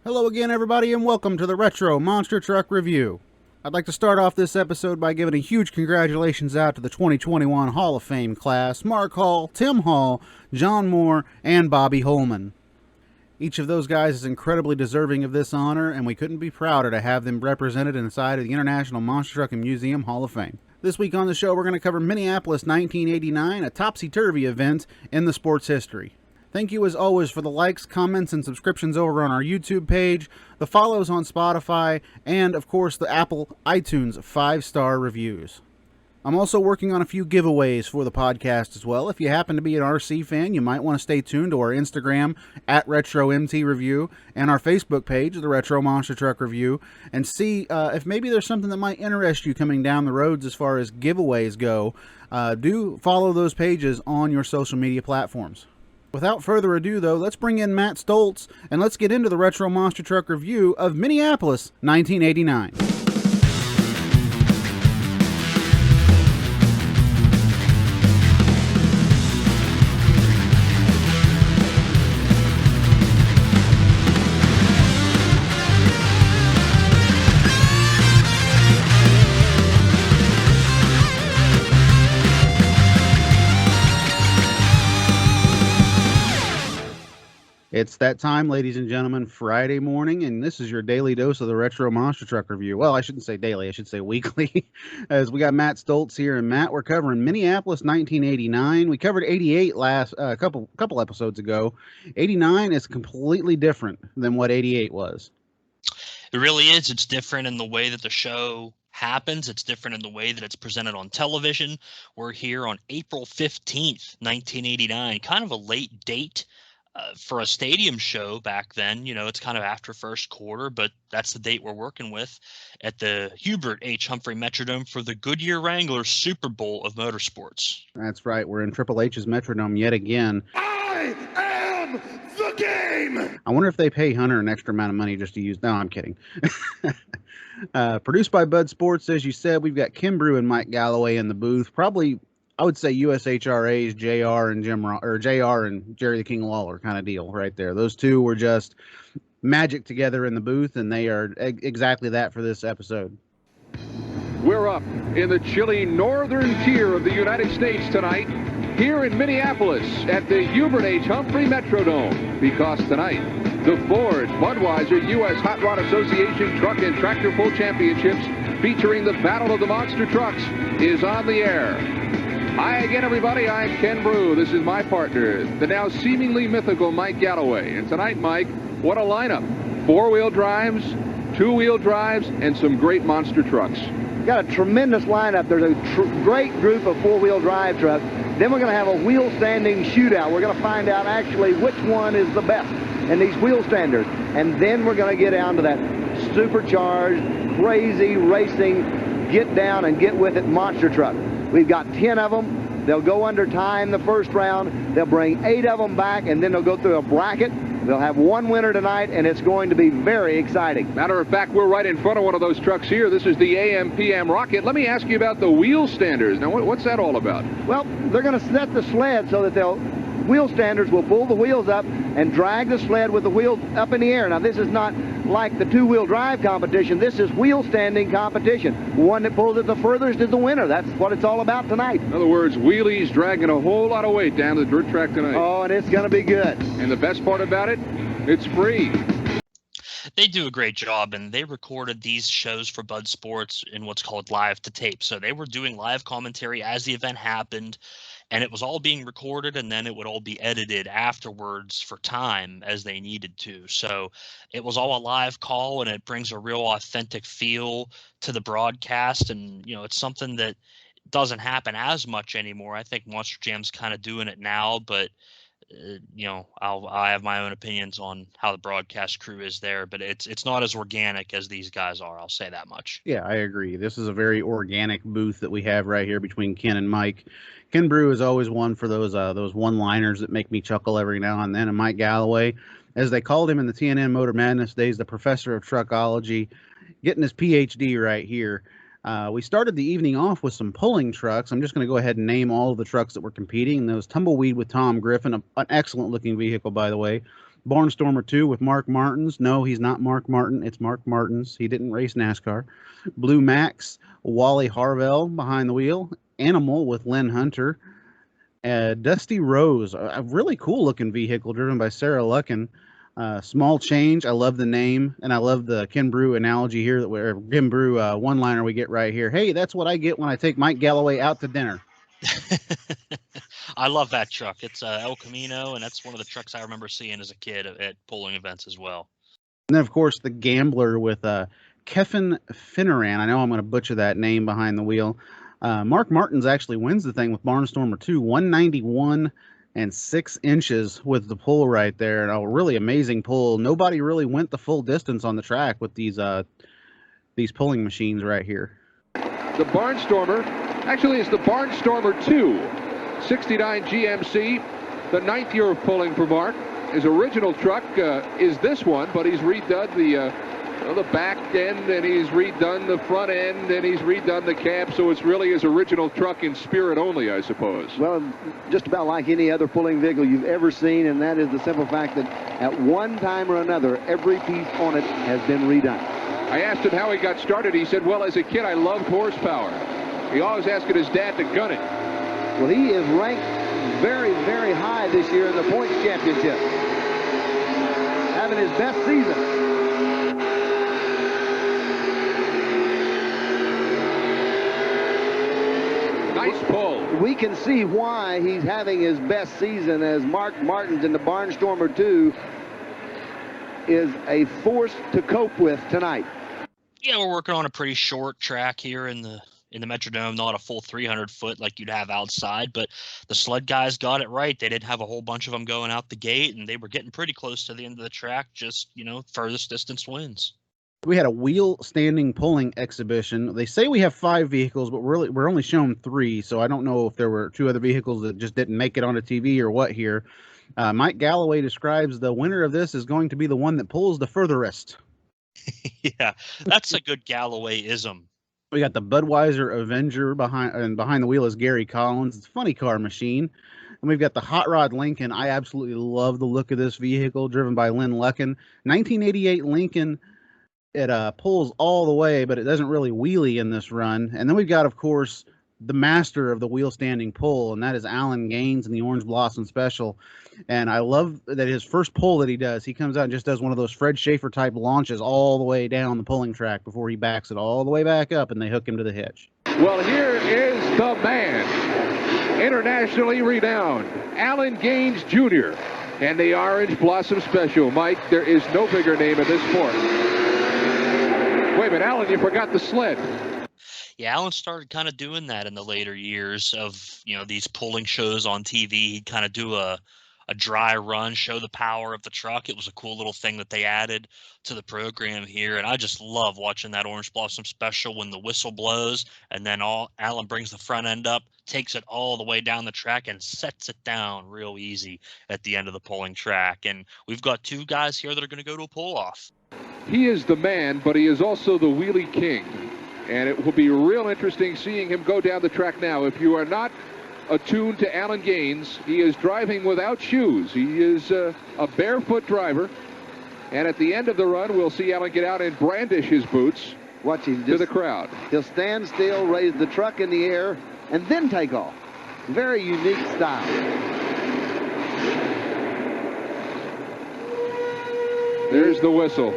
Hello again, everybody, and welcome to the Retro Monster Truck Review. I'd like to start off this episode by giving a huge congratulations out to the 2021 Hall of Fame class, Mark Hall, Tim Hall, John Moore, and Bobby Holman. Each of those guys is incredibly deserving of this honor, and we couldn't be prouder to have them represented inside of the International Monster Truck and Museum Hall of Fame. This week on the show, we're going to cover Minneapolis 1989, a topsy-turvy event in the sport's history. Thank you as always for the likes, comments, and subscriptions over on our YouTube page, the follows on Spotify, and of course the Apple iTunes 5-star reviews. I'm also working on a few giveaways for the podcast as well. If you happen to be an RC fan, you might want to stay tuned to our Instagram at RetroMTReview and our Facebook page, the Retro Monster Truck Review, and see if maybe there's something that might interest you coming down the roads as far as giveaways go. Do follow those pages on your social media platforms. Without further ado, though, let's bring in Matt Stoltz, and let's get into the Retro Monster Truck Review of Minneapolis 1989. It's that time, ladies and gentlemen, Friday morning, and this is your daily dose of the Retro Monster Truck Review. Well, I shouldn't say daily, I should say weekly, as we got Matt Stoltz here. And Matt, we're covering Minneapolis 1989. We covered 88 last couple episodes ago. 89 is completely different than what 88 was. It really is. It's different in the way that the show happens. It's different in the way that it's presented on television. We're here on April 15th, 1989, kind of a late date. For a stadium show back then. You know, it's kind of after first quarter, but that's the date we're working with at the Hubert H. Humphrey Metrodome for the Goodyear Wrangler Super Bowl of Motorsports. That's right. We're in Triple H's Metrodome yet again. I am the game! I wonder if they pay Hunter an extra amount of money just to use... No, I'm kidding. Produced by Bud Sports, as you said. We've got Kim Brew and Mike Galloway in the booth. Probably... I would say USHRA's JR and Jerry the King Lawler kind of deal right there. Those two were just magic together in the booth, and they are exactly that for this episode. We're up in the chilly northern tier of the United States tonight, here in Minneapolis at the Hubert H. Humphrey Metrodome, because tonight the Ford Budweiser U.S. Hot Rod Association Truck and Tractor Pull Championships, featuring the Battle of the Monster Trucks, is on the air. Hi again, everybody. I'm Ken Brew. This is my partner, the now seemingly mythical Mike Galloway. And tonight, Mike, what a lineup. Four-wheel drives, two-wheel drives, and some great monster trucks. Got a tremendous lineup. There's a great group of four-wheel drive trucks. Then we're going to have a wheel standing shootout. We're going to find out actually which one is the best in these wheel standers. And then we're going to get down to that supercharged, crazy racing, get down and get with it monster truck. We've got 10 of them. They'll go under time the first round. They'll bring 8 of them back, and then they'll go through a bracket. They'll have one winner tonight, and it's going to be very exciting. Matter of fact, we're right in front of one of those trucks here. This is the AM/PM Rocket. Let me ask you about the wheel standers. Now, what's that all about? Well, they're going to set the sled so that wheel standers will pull the wheels up and drag the sled with the wheels up in the air. Now, this is not like the two-wheel drive competition. This is wheel standing competition. One that pulls it the furthest is the winner. That's what it's all about tonight. In other words, wheelies dragging a whole lot of weight down the dirt track tonight. Oh, and it's going to be good. And the best part about it, it's free. They do a great job, and they recorded these shows for Bud Sports in what's called live to tape. So they were doing live commentary as the event happened, and it was all being recorded, and then it would all be edited afterwards for time as they needed to. So it was all a live call, and it brings a real authentic feel to the broadcast. And, you know, it's something that doesn't happen as much anymore. I think Monster Jam's kind of doing it now, but you know, I have my own opinions on how the broadcast crew is there, but it's not as organic as these guys are. I'll say that much. Yeah, I agree. This is a very organic booth that we have right here between Ken and Mike. Ken Brew is always one for those one-liners that make me chuckle every now and then. And Mike Galloway, as they called him in the TNN Motor Madness days, the professor of truckology, getting his PhD right here. We started the evening off with some pulling trucks. I'm just going to go ahead and name all of the trucks that were competing. There was Tumbleweed with Tom Griffin, an excellent looking vehicle, by the way. Barnstormer 2 with Mark Martins. No, he's not Mark Martin. It's Mark Martins. He didn't race NASCAR. Blue Max, Wally Harvell behind the wheel. Animal with Lynn Hunter. Dusty Rose, a really cool looking vehicle driven by Sarah Luckin. Small Change, I love the name, and I love the Ken Brew analogy here, Ken Brew one-liner we get right here. Hey, that's what I get when I take Mike Galloway out to dinner. I love that truck. It's El Camino, and that's one of the trucks I remember seeing as a kid at pulling events as well. And then, of course, the Gambler with Kevin Finneran. I know I'm going to butcher that name behind the wheel. Mark Martins actually wins the thing with Barnstormer 2, 191 and 6 inches with the pull right there. And a really amazing pull. Nobody really went the full distance on the track with these pulling machines right here. The Barnstormer, actually it's the Barnstormer 2, 69 GMC, the 9th year of pulling for Mark. His original truck is this one, but he's redone the back end, and he's redone the front end, and he's redone the cab, so it's really his original truck in spirit only, I suppose. Well, just about like any other pulling vehicle you've ever seen, and that is the simple fact that at one time or another, every piece on it has been redone. I asked him how he got started. He said, well, as a kid, I loved horsepower. He always asking his dad to gun it. Well, he is ranked very, very high this year in the points championship, having his best season. Nice pull. We can see why he's having his best season, as Mark Martins in the Barnstormer 2 is a force to cope with tonight. Yeah, we're working on a pretty short track here in the Metrodome, not a full 300 foot like you'd have outside, but the sled guys got it right. They didn't have a whole bunch of them going out the gate, and they were getting pretty close to the end of the track. Just, furthest distance wins. We had a wheel standing pulling exhibition. They say we have 5 vehicles, but we're only shown 3, so I don't know if there were 2 other vehicles that just didn't make it onto TV or what here. Mike Galloway describes the winner of this is going to be the one that pulls the furthest. Yeah, that's a good Galloway-ism. We got the Budweiser Avenger behind the wheel is Gary Collins. It's a funny car machine. And we've got the Hot Rod Lincoln. I absolutely love the look of this vehicle, driven by Lynn Luckin. 1988 Lincoln. It pulls all the way, but it doesn't really wheelie in this run. And then we've got, of course, the master of the wheel standing pull, and that is Alan Gaines in the Orange Blossom Special. And I love that his first pull that he does, he comes out and just does one of those Fred Schaefer type launches all the way down the pulling track before he backs it all the way back up, and they hook him to the hitch. Well, here is the man, internationally renowned, Alan Gaines Jr. and the Orange Blossom Special. Mike, there is no bigger name in this sport. Wait a minute, Alan, you forgot the sled. Yeah, Alan started kind of doing that in the later years of, these pulling shows on TV. He'd kind of do a dry run, show the power of the truck. It was a cool little thing that they added to the program here. And I just love watching that Orange Blossom Special when the whistle blows and then Alan brings the front end up, takes it all the way down the track and sets it down real easy at the end of the pulling track. And we've got 2 guys here that are going to go to a pull-off. He is the man, but he is also the wheelie king. And it will be real interesting seeing him go down the track now. If you are not attuned to Alan Gaines, he is driving without shoes. He is a barefoot driver. And at the end of the run, we'll see Alan get out and brandish his boots to the crowd. He'll stand still, raise the truck in the air, and then take off. Very unique style. There's the whistle.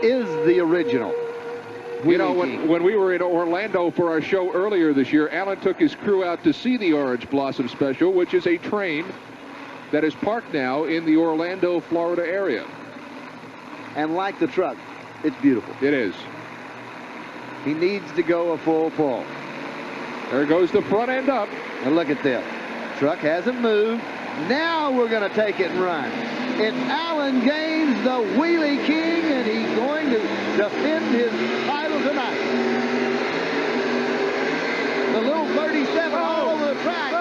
Is the original. When we were in Orlando for our show earlier this year, Alan took his crew out to see the Orange Blossom Special, which is a train that is parked now in the Orlando, Florida area. And like the truck, it's beautiful. It is. He needs to go a full pull. There goes the front end up. And look at this. Truck hasn't moved. Now we're going to take it and run. It's Alan Gaines, the wheelie king, and he's going to defend his title tonight. The little 37 all over the track.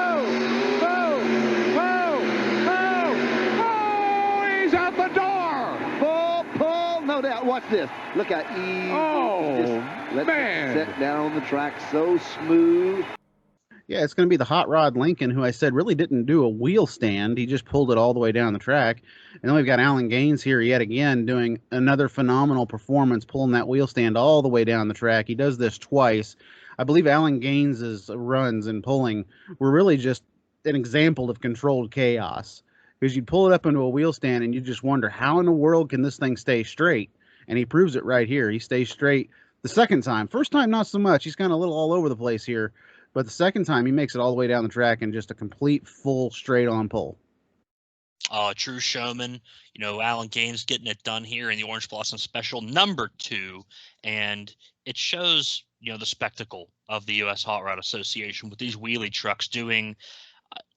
He's out the door. Full pull, no doubt. Watch this. Look how easy. Oh, just let man. it set down on the track so smooth. Yeah, it's going to be the Hot Rod Lincoln, who I said really didn't do a wheel stand. He just pulled it all the way down the track. And then we've got Alan Gaines here yet again doing another phenomenal performance, pulling that wheel stand all the way down the track. He does this twice. I believe Alan Gaines's runs and pulling were really just an example of controlled chaos, because you'd pull it up into a wheel stand and you just wonder, how in the world can this thing stay straight? And he proves it right here. He stays straight the second time. First time, not so much. He's kind of a little all over the place here. But the second time, he makes it all the way down the track in just a complete, full, straight-on pull. True showman. Alan Gaines getting it done here in the Orange Blossom Special #2. And it shows, the spectacle of the U.S. Hot Rod Association with these wheelie trucks doing,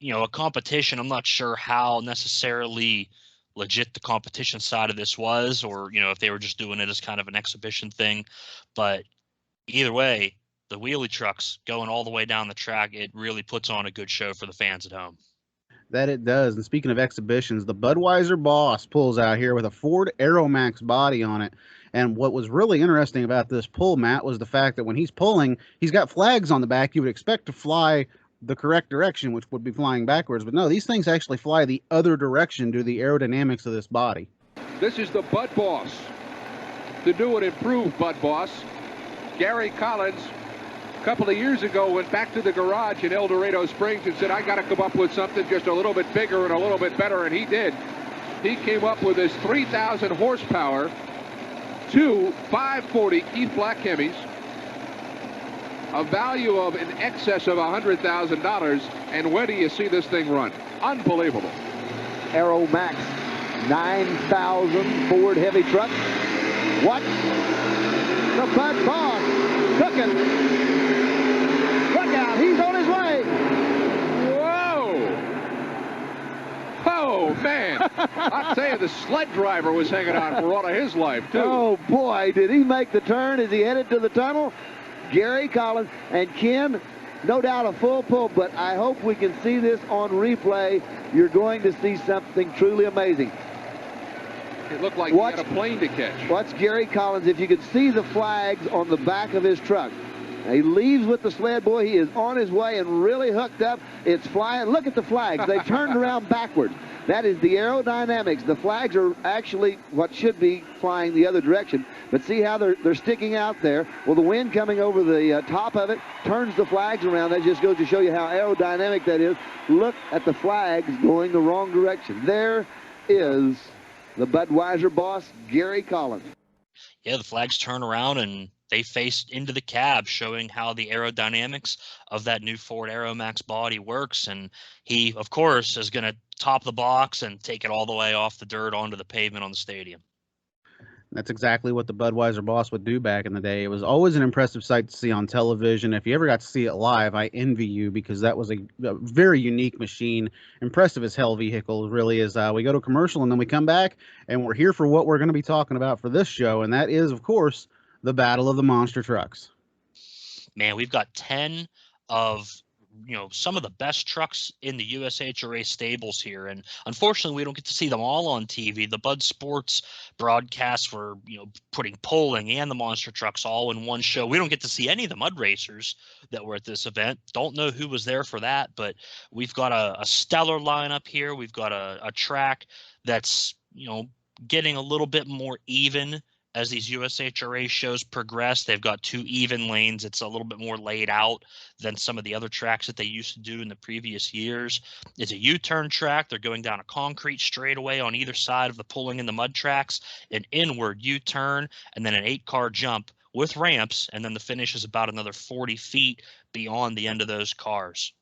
a competition. I'm not sure how necessarily legit the competition side of this was, or, if they were just doing it as kind of an exhibition thing. But either way, the wheelie trucks going all the way down the track, it really puts on a good show for the fans at home. That it does. And speaking of exhibitions, the Budweiser Boss pulls out here with a Ford Aeromax body on it. And what was really interesting about this pull, Matt, was the fact that when he's pulling, he's got flags on the back you would expect to fly the correct direction, which would be flying backwards. But no, these things actually fly the other direction due to the aerodynamics of this body. This is the Bud Boss. The new and improved Bud Boss. Gary Collins, a couple of years ago, went back to the garage in El Dorado Springs and said, I got to come up with something just a little bit bigger and a little bit better, and he did. He came up with his 3,000 horsepower, two 540 Keith Black Hemis, a value of in excess of $100,000, and where do you see this thing run? Unbelievable. Aeromax 9,000 Ford heavy truck. What? The Bud Boss cooking. Look out, he's on his way. Whoa! Oh, man. I'll tell you, the sled driver was hanging on for all of his life, too. Oh, boy, did he make the turn as he headed to the tunnel? Gary Collins and Ken, no doubt a full pull, but I hope we can see this on replay. You're going to see something truly amazing. It looked like he had a plane to catch. Watch Gary Collins. If you could see the flags on the back of his truck. Now, he leaves with the sled boy. He is on his way and really hooked up. It's flying. Look at the flags. They turned around backwards. That is the aerodynamics. The flags are actually what should be flying the other direction. But see how they're sticking out there? Well, the wind coming over the top of it turns the flags around. That just goes to show you how aerodynamic that is. Look at the flags going the wrong direction. There is the Budweiser Boss, Gary Collins. Yeah, the flags turn around and they face into the cab, showing how the aerodynamics of that new Ford Aeromax body works. And he, of course, is going to top the box and take it all the way off the dirt onto the pavement on the stadium. That's exactly what the Budweiser Boss would do back in the day. It was always an impressive sight to see on television. If you ever got to see it live, I envy you, because that was a very unique machine. Impressive as hell vehicle, it really is. We go to commercial and then we come back and we're here for what we're going to be talking about for this show. And that is, of course, the Battle of the Monster Trucks. Man, we've got 10 of some of the best trucks in the USHRA stables here, and unfortunately we don't get to see them all on TV. The Bud Sports broadcasts were putting polling and the monster trucks all in one show. We don't get to see any of the mud racers that were at this event. Don't know who was there for that, but we've got a stellar lineup here. We've got a track that's getting a little bit more even as these USHRA shows progress. They've got two even lanes. It's a little bit more laid out than some of the other tracks that they used to do in the previous years. It's a U-turn track. They're going down a concrete straightaway on either side of the pulling in the mud tracks, an inward U-turn, and then an 8-car jump with ramps, and then the finish is about another 40 feet beyond the end of those cars.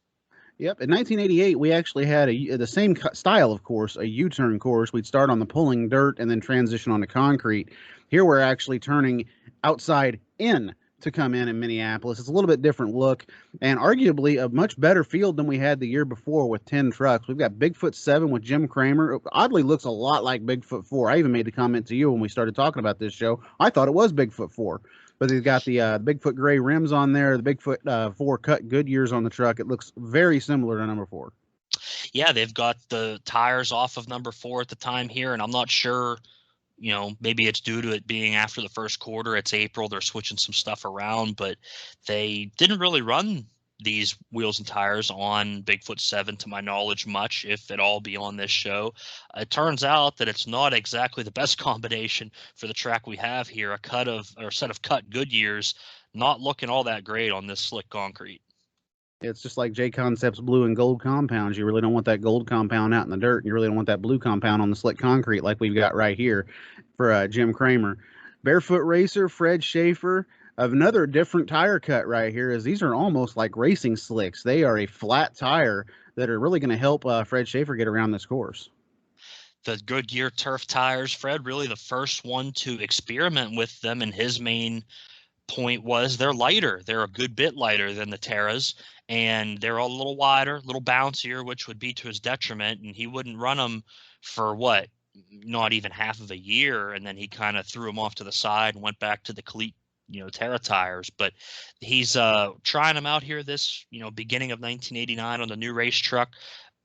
Yep. In 1988, we actually had the same style of course, a U-turn course. We'd start on the pulling dirt and then transition onto concrete. Here we're actually turning outside in to come in Minneapolis. It's a little bit different look and arguably a much better field than we had the year before with 10 trucks. We've got Bigfoot 7 with Jim Cramer. It oddly looks a lot like Bigfoot 4. I even made the comment to you when we started talking about this show. I thought it was Bigfoot 4. But they've got the Bigfoot gray rims on there, the Bigfoot 4 cut Goodyears on the truck. It looks very similar to number 4. Yeah, they've got the tires off of number 4 at the time here, and I'm not sure, maybe it's due to it being after the first quarter. It's April. They're switching some stuff around, but they didn't really run these wheels and tires on Bigfoot 7, to my knowledge, much, if at all, be on this show. It turns out that it's not exactly the best combination for the track we have here. A set of cut Goodyears not looking all that great on this slick concrete. It's just like J Concept's blue and gold compounds. You really don't want that gold compound out in the dirt, and you really don't want that blue compound on the slick concrete like we've got right here for Jim Cramer. Barefoot Racer, Fred Schaefer, of another different tire cut right here, as these are almost like racing slicks. They are a flat tire that are really going to help Fred Schaefer get around this course. The Goodyear turf tires, Fred, really the first one to experiment with them, and his main point was they're lighter. They're a good bit lighter than the Terras, and they're a little wider, a little bouncier, which would be to his detriment, and he wouldn't run them for not even half of a year, and then he kind of threw them off to the side and went back to the cleat, Terra tires. But he's trying them out here this, beginning of 1989 on the new race truck.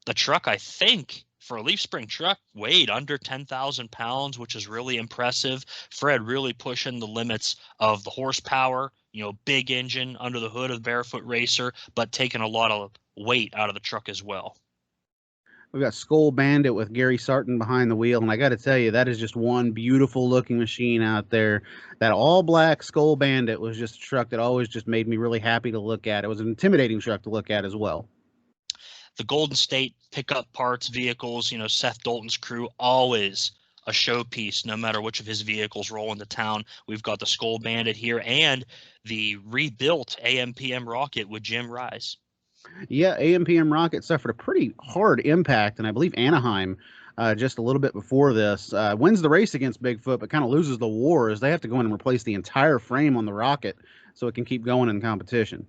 The truck, I think, for a leaf spring truck, weighed under 10,000 pounds, which is really impressive. Fred really pushing the limits of the horsepower, big engine under the hood of the Barefoot Racer, but taking a lot of weight out of the truck as well. We've got Skull Bandit with Gary Sarton behind the wheel, and I got to tell you, that is just one beautiful-looking machine out there. That all-black Skull Bandit was just a truck that always just made me really happy to look at. It was an intimidating truck to look at as well. The Golden State pickup parts vehicles, Seth Dalton's crew, always a showpiece, no matter which of his vehicles roll into town. We've got the Skull Bandit here and the rebuilt AMPM Rocket with Jim Rise. Yeah, AMPM Rocket suffered a pretty hard impact, and I believe Anaheim, just a little bit before this, wins the race against Bigfoot, but kind of loses the war as they have to go in and replace the entire frame on the Rocket so it can keep going in competition.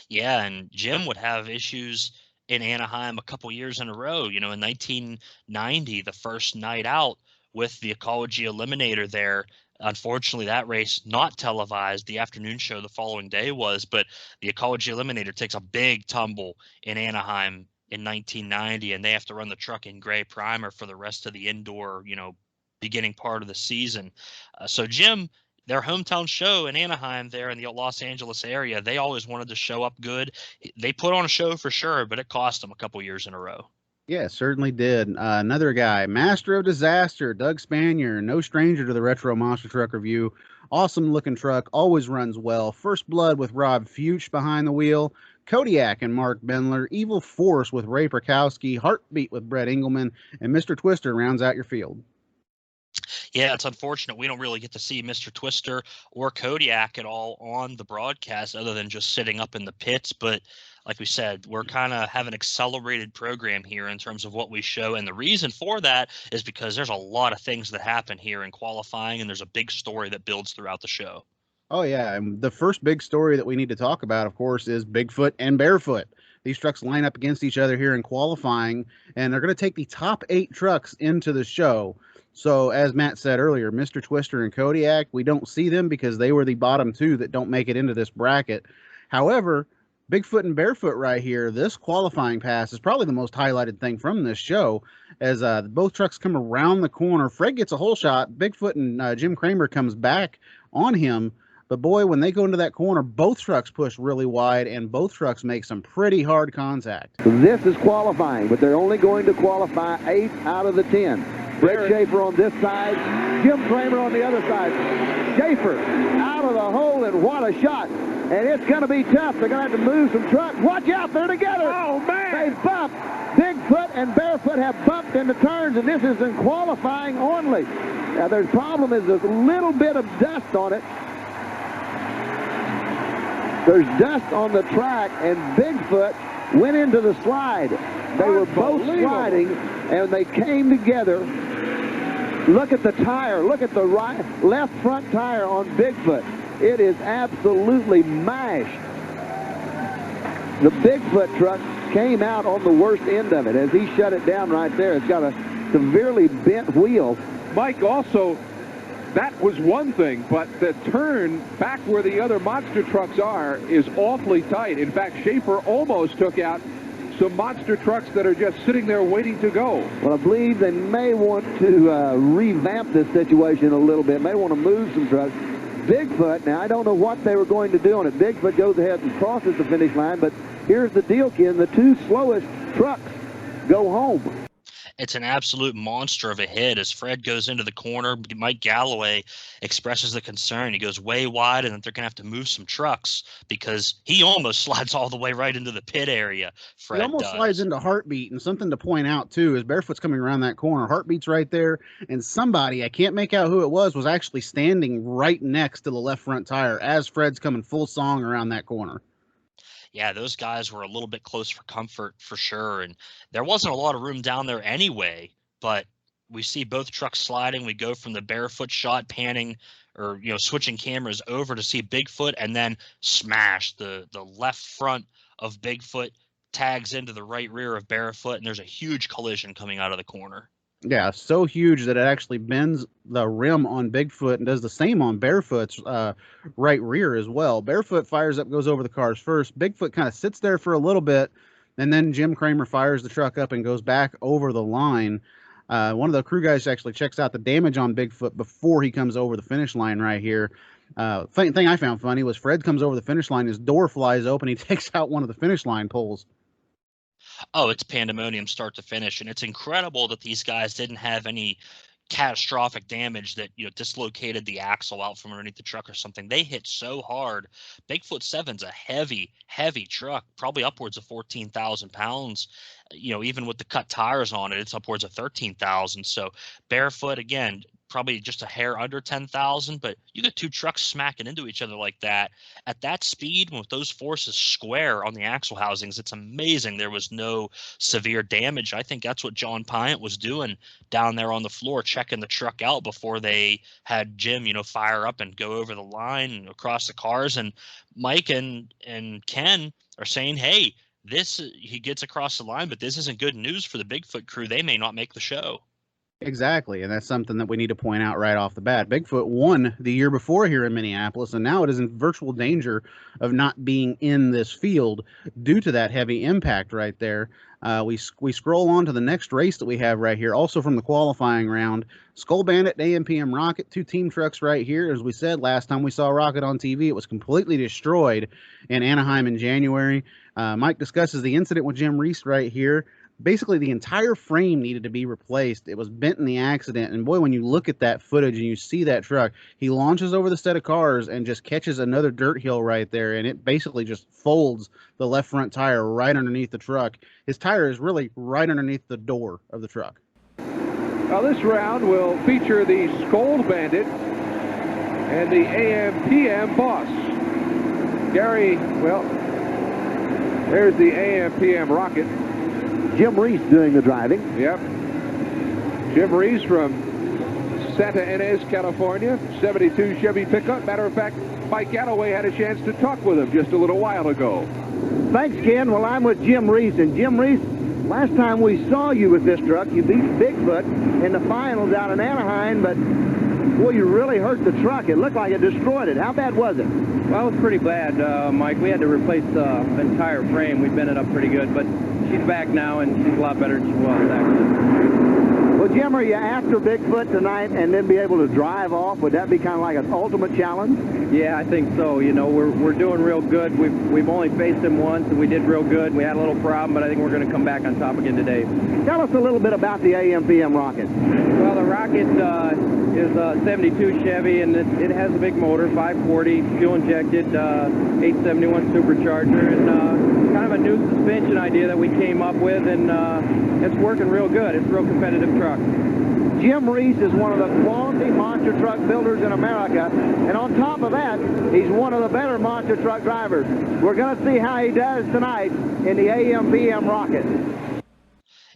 Yeah, and Jim would have issues in Anaheim a couple years in a row. In 1990, the first night out with the Ecology Eliminator there. Unfortunately, that race not televised. The afternoon show the following day was, but the Ecology Eliminator takes a big tumble in Anaheim in 1990, and they have to run the truck in gray primer for the rest of the indoor, beginning part of the season. So Jim, their hometown show in Anaheim there in the Los Angeles area, they always wanted to show up good. They put on a show for sure, but it cost them a couple years in a row. Yeah, certainly did. Another guy, Master of Disaster, Doug Spanier, no stranger to the Retro Monster Truck Review. Awesome looking truck, always runs well. First Blood with Rob Fuchs behind the wheel. Kodiak and Mark Bendler. Evil Force with Ray Perkowski. Heartbeat with Brett Engelman. And Mr. Twister rounds out your field. Yeah, it's unfortunate we don't really get to see Mr. Twister or Kodiak at all on the broadcast other than just sitting up in the pits. But like we said, we're kind of have an accelerated program here in terms of what we show. And the reason for that is because there's a lot of things that happen here in qualifying, and there's a big story that builds throughout the show. Oh, yeah. And the first big story that we need to talk about, of course, is Bigfoot and Barefoot. These trucks line up against each other here in qualifying, and they're going to take the top 8 trucks into the show. So, as Matt said earlier, Mr. Twister and Kodiak, we don't see them because they were the bottom 2 that don't make it into this bracket. However, Bigfoot and Barefoot right here, this qualifying pass is probably the most highlighted thing from this show, as both trucks come around the corner. Fred gets a hole shot. Bigfoot and Jim Cramer comes back on him. But boy, when they go into that corner, both trucks push really wide, and both trucks make some pretty hard contact. This is qualifying, but they're only going to qualify 8 out of the 10. Fred Schaefer on this side, Jim Cramer on the other side. Schaefer out of the hole, and what a shot. And it's going to be tough. They're going to have to move some trucks. Watch out, they're together. Oh, man. They've bumped. Bigfoot and Barefoot have bumped into turns, and this is in qualifying only. Now, the problem is there's a little bit of dust on it. There's dust on the track, and Bigfoot went into the slide. They were both sliding, and they came together. Look at the tire. Look at the left front tire on Bigfoot. It is absolutely mashed. The Bigfoot truck came out on the worst end of it as he shut it down right there. It's got a severely bent wheel. Mike, also, that was one thing, but the turn back where the other monster trucks are is awfully tight. In fact, Schaefer almost took out some monster trucks that are just sitting there waiting to go. Well, I believe they may want to revamp this situation a little bit. May want to move some trucks. Bigfoot, now I don't know what they were going to do on it. Bigfoot goes ahead and crosses the finish line, but here's the deal, Ken. The two slowest trucks go home. It's an absolute monster of a hit as Fred goes into the corner. Mike Galloway expresses the concern. He goes way wide and that they're going to have to move some trucks because he almost slides all the way right into the pit area. Fred he almost slides into Heartbeat, and something to point out, too, is Barefoot's coming around that corner. Heartbeat's right there, and somebody, I can't make out who it was actually standing right next to the left front tire as Fred's coming full song around that corner. Yeah, those guys were a little bit close for comfort for sure. And there wasn't a lot of room down there anyway, but we see both trucks sliding. We go from the Barefoot shot panning or, switching cameras over to see Bigfoot and then smash the left front of Bigfoot tags into the right rear of Barefoot. And there's a huge collision coming out of the corner. Yeah, so huge that it actually bends the rim on Bigfoot and does the same on Barefoot's right rear as well. Barefoot fires up, goes over the cars first. Bigfoot kind of sits there for a little bit, and then Jim Cramer fires the truck up and goes back over the line. One of the crew guys actually checks out the damage on Bigfoot before he comes over the finish line right here. Thing I found funny was Fred comes over the finish line, his door flies open, he takes out one of the finish line poles. Oh, it's pandemonium start to finish, and it's incredible that these guys didn't have any catastrophic damage that dislocated the axle out from underneath the truck or something. They hit so hard. Bigfoot Seven's a heavy truck, probably upwards of 14,000 pounds. Even with the cut tires on it, it's upwards of 13,000. So Barefoot, again, probably just a hair under 10,000, but you get two trucks smacking into each other like that at that speed with those forces square on the axle housings. It's amazing there was no severe damage. I think that's what John Pyatt was doing down there on the floor, checking the truck out before they had Jim, fire up and go over the line and across the cars. And Mike and Ken are saying, hey, he gets across the line, but this isn't good news for the Bigfoot crew. They may not make the show. Exactly, and that's something that we need to point out right off the bat. Bigfoot won the year before here in Minneapolis, and now it is in virtual danger of not being in this field due to that heavy impact right there. We scroll on to the next race that we have right here, also from the qualifying round. Skull Bandit, AMPM Rocket, two team trucks right here. As we said last time we saw Rocket on TV, it was completely destroyed in Anaheim in January. Mike discusses the incident with Jim Reese right here. Basically, the entire frame needed to be replaced. It was bent in the accident. And boy, when you look at that footage and you see that truck, he launches over the set of cars and just catches another dirt hill right there. And it basically just folds the left front tire right underneath the truck. His tire is really right underneath the door of the truck. Now this round will feature the Skull Bandit and the AMPM Boss. Gary, well, there's the AMPM Rocket. Jim Reese doing the driving. Yep. Jim Reese from Santa Ynez, California, 72 Chevy pickup. Matter of fact, Mike Galloway had a chance to talk with him just a little while ago. Thanks, Ken. Well, I'm with Jim Reese. And Jim Reese, last time we saw you with this truck, you beat Bigfoot in the finals out in Anaheim, but boy, you really hurt the truck. It looked like it destroyed it. How bad was it? Well, it was pretty bad, Mike. We had to replace the entire frame. We bent it up pretty good, but she's back now, and she's a lot better than she was, actually. Well, Jim, are you after Bigfoot tonight and then be able to drive off? Would that be kind of like an ultimate challenge? Yeah, I think so. We're doing real good. We've only faced him once, and we did real good. We had a little problem, but I think we're going to come back on top again today. Tell us a little bit about the AMPM Rocket. Well, the Rocket is a 72 Chevy, and it has a big motor, 540, fuel-injected, 871 supercharger, and kind of a new suspension idea that we came up with, and it's working real good. It's a real competitive truck. Jim Reese is one of the quality monster truck builders in America, and on top of that, he's one of the better monster truck drivers. We're going to see how he does tonight in the AMPM Rocket.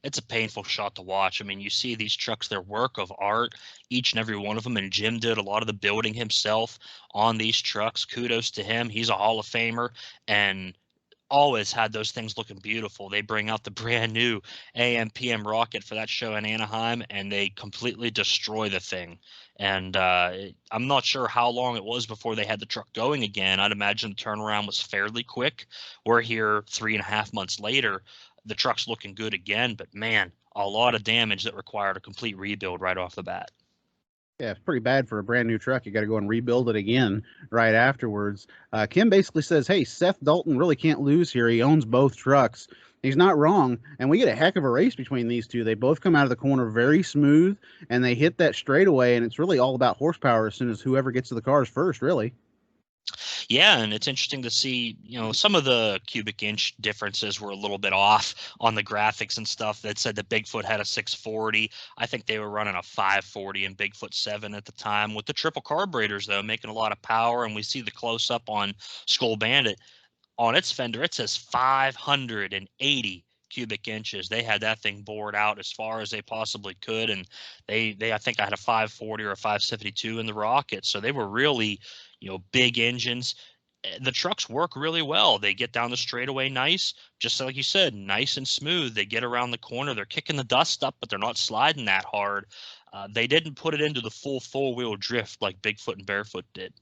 It's a painful shot to watch. I mean, you see these trucks, they're work of art, each and every one of them, and Jim did a lot of the building himself on these trucks. Kudos to him. He's a Hall of Famer, and always had those things looking beautiful. They bring out the brand new AMPM Rocket for that show in Anaheim, and they completely destroy the thing. And I'm not sure how long it was before they had the truck going again. I'd imagine the turnaround was fairly quick. We're here 3.5 months later. The truck's looking good again, but man, a lot of damage that required a complete rebuild right off the bat. Yeah, it's pretty bad for a brand new truck. You got to go and rebuild it again right afterwards. Kim basically says, hey, Seth Dalton really can't lose here. He owns both trucks. He's not wrong. And we get a heck of a race between these two. They both come out of the corner very smooth, and they hit that straightaway, and it's really all about horsepower as soon as whoever gets to the cars first, really. Yeah, and it's interesting to see, some of the cubic inch differences were a little bit off on the graphics and stuff that said that Bigfoot had a 640. I think they were running a 540 in Bigfoot 7 at the time with the triple carburetors, though, making a lot of power. And we see the close up on Skull Bandit on its fender. It says 580 cubic inches. They had that thing bored out as far as they possibly could. And they I think I had a 540 or a 572 in the Rocket. So they were really, big engines. The trucks work really well. They get down the straightaway nice, just like you said, nice and smooth. They get around the corner. They're kicking the dust up, but they're not sliding that hard. They didn't put it into the full four-wheel drift like Bigfoot and Barefoot did.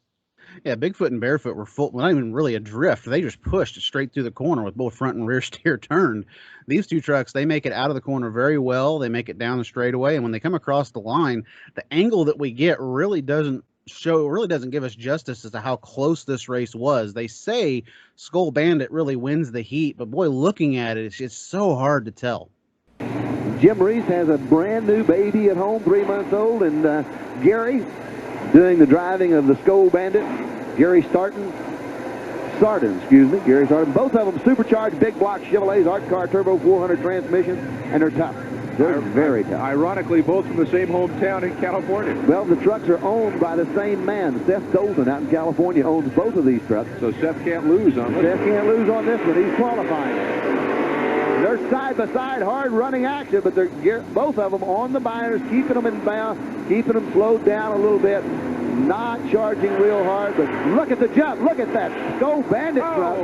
Yeah, Bigfoot and Barefoot were full, not even really a drift. They just pushed straight through the corner with both front and rear steer turned. These two trucks, they make it out of the corner very well. They make it down the straightaway. And when they come across the line, the angle that we get really doesn't give us justice as to how close this race was. They say Skull Bandit really wins the heat, but boy, looking at it, it's just so hard to tell. Jim Reese has a brand new baby at home, 3 months old, and Gary doing the driving of the Skull Bandit. Gary Sarton, Gary Sarton. Both of them supercharged big block Chevrolets, Art Car Turbo 400 transmissions, and they're tough. They're very tough. Ironically, both from the same hometown in California. Well, the trucks are owned by the same man. Seth Dalton out in California owns both of these trucks. So Seth can't lose on this. Seth can't lose on this one. He's qualifying. They're side-by-side, hard-running action, but they're both of them on the binders, keeping them in bound, keeping them slowed down a little bit, not charging real hard. But look at the jump. Look at that Skull Bandit truck.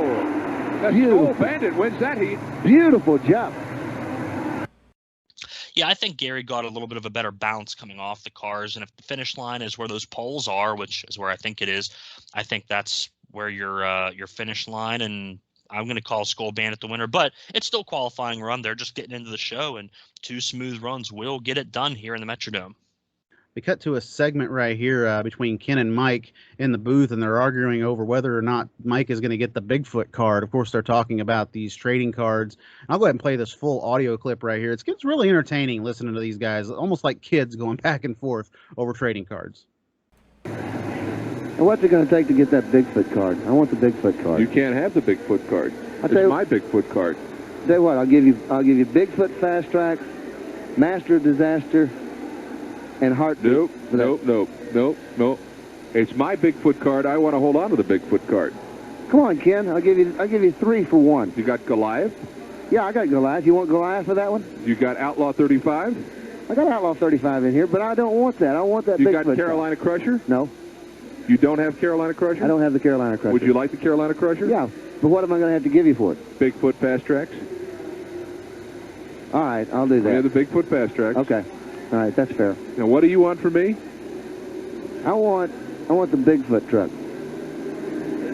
That Skull Bandit wins that heat. Beautiful jump. Yeah, I think Gary got a little bit of a better bounce coming off the cars. And if the finish line is where those poles are, which is where I think it is, I think that's where your finish line. And I'm going to call Skull Bandit the winner. But it's still qualifying run. They're just getting into the show, and 2 smooth runs will get it done here in the Metrodome. We cut to a segment right here between Ken and Mike in the booth, and they're arguing over whether or not Mike is going to get the Bigfoot card. Of course, they're talking about these trading cards. I'll go ahead and play this full audio clip right here. It's really entertaining listening to these guys, almost like kids going back and forth over trading cards. And what's it going to take to get that Bigfoot card? I want the Bigfoot card. You can't have the Bigfoot card. It's my Bigfoot card. Tell you what, I'll give you Bigfoot Fast Track, Master of Disaster, and Heartbeat. Nope. It's my Bigfoot card. I want to hold on to the Bigfoot card. Come on, Ken. I'll give you 3 for 1. You got Goliath? Yeah, I got Goliath. You want Goliath for that one? You got Outlaw 35? I got Outlaw 35 in here, but I don't want that. I want that Bigfoot. You got Carolina Crusher? No. You don't have Carolina Crusher? I don't have the Carolina Crusher. Would you like the Carolina Crusher? Yeah, but what am I going to have to give you for it? Bigfoot Fast Tracks. All right, I'll do that. We have the Bigfoot Fast Tracks. Okay. All right, that's fair. Now, what do you want from me? I want the Bigfoot truck.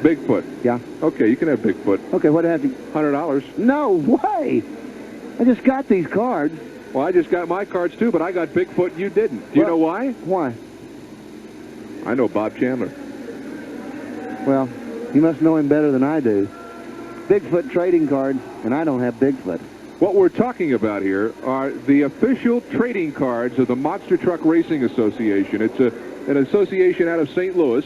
Bigfoot? Yeah. Okay, you can have Bigfoot. Okay, what do I have to... $100. No way! I just got these cards. Well, I just got my cards, too, but I got Bigfoot and you didn't. Do you know why? Why? I know Bob Chandler. Well, you must know him better than I do. Bigfoot trading cards, and I don't have Bigfoot. What we're talking about here are the official trading cards of the Monster Truck Racing Association. It's an association out of St. Louis,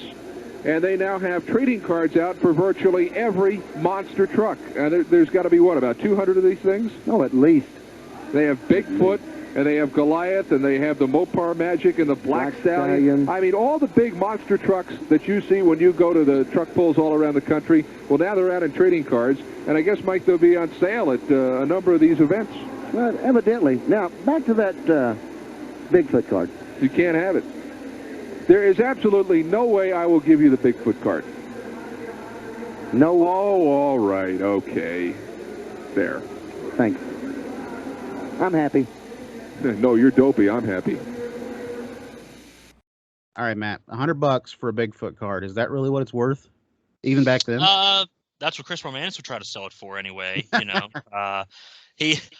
and they now have trading cards out for virtually every monster truck. And there's got to be, what, about 200 of these things? Oh, at least. They have Bigfoot, and they have Goliath, and they have the Mopar Magic and the Black Stallion. I mean, all the big monster trucks that you see when you go to the truck pulls all around the country, well, now they're out in trading cards. And I guess, Mike, they'll be on sale at a number of these events. Well, evidently. Now, back to that Bigfoot card. You can't have it. There is absolutely no way I will give you the Bigfoot card. No. Oh, all right. Okay. There. Thanks. I'm happy. No, you're dopey. I'm happy. All right, Matt, $100 for a Bigfoot card. Is that really what it's worth? Even back then? That's what Chris Romanus would try to sell it for anyway.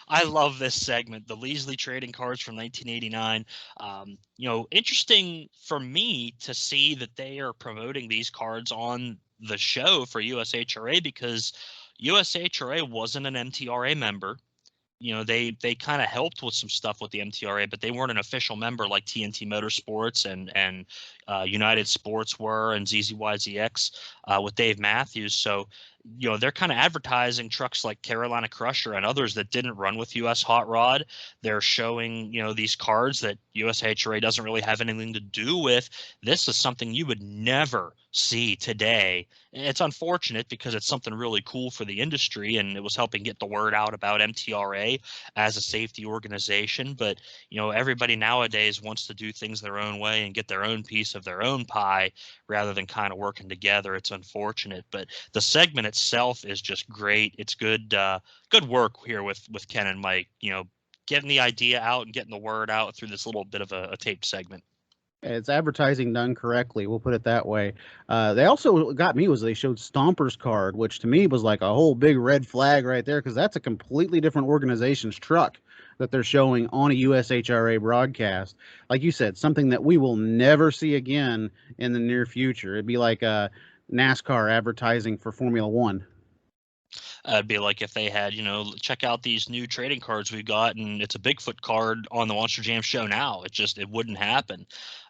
I love this segment, the Leasley trading cards from 1989. Interesting for me to see that they are promoting these cards on the show for USHRA, because USHRA wasn't an MTRA member. They kind of helped with some stuff with the MTRA, but they weren't an official member like TNT Motorsports and United Sports were, and ZZYZX with Dave Matthews. So, they're kind of advertising trucks like Carolina Crusher and others that didn't run with US Hot Rod. They're showing, these cards that USHRA doesn't really have anything to do with. This is something you would never see today. It's unfortunate because it's something really cool for the industry, and it was helping get the word out about MTRA as a safety organization. But, everybody nowadays wants to do things their own way and get their own piece of their own pie rather than kind of working together. It's unfortunate, but the segment itself is just great. It's good work here with Ken and Mike, getting the idea out and getting the word out through this little bit of a taped segment. It's advertising done correctly. We'll put it that way. They also got me was they showed Stomper's card, which to me was like a whole big red flag right there, because that's a completely different organization's truck that they're showing on a USHRA broadcast. Like you said, something that we will never see again in the near future. It'd be like NASCAR advertising for Formula One. It'd be like if they had, check out these new trading cards we got, and it's a Bigfoot card on the Monster Jam show now. It wouldn't happen.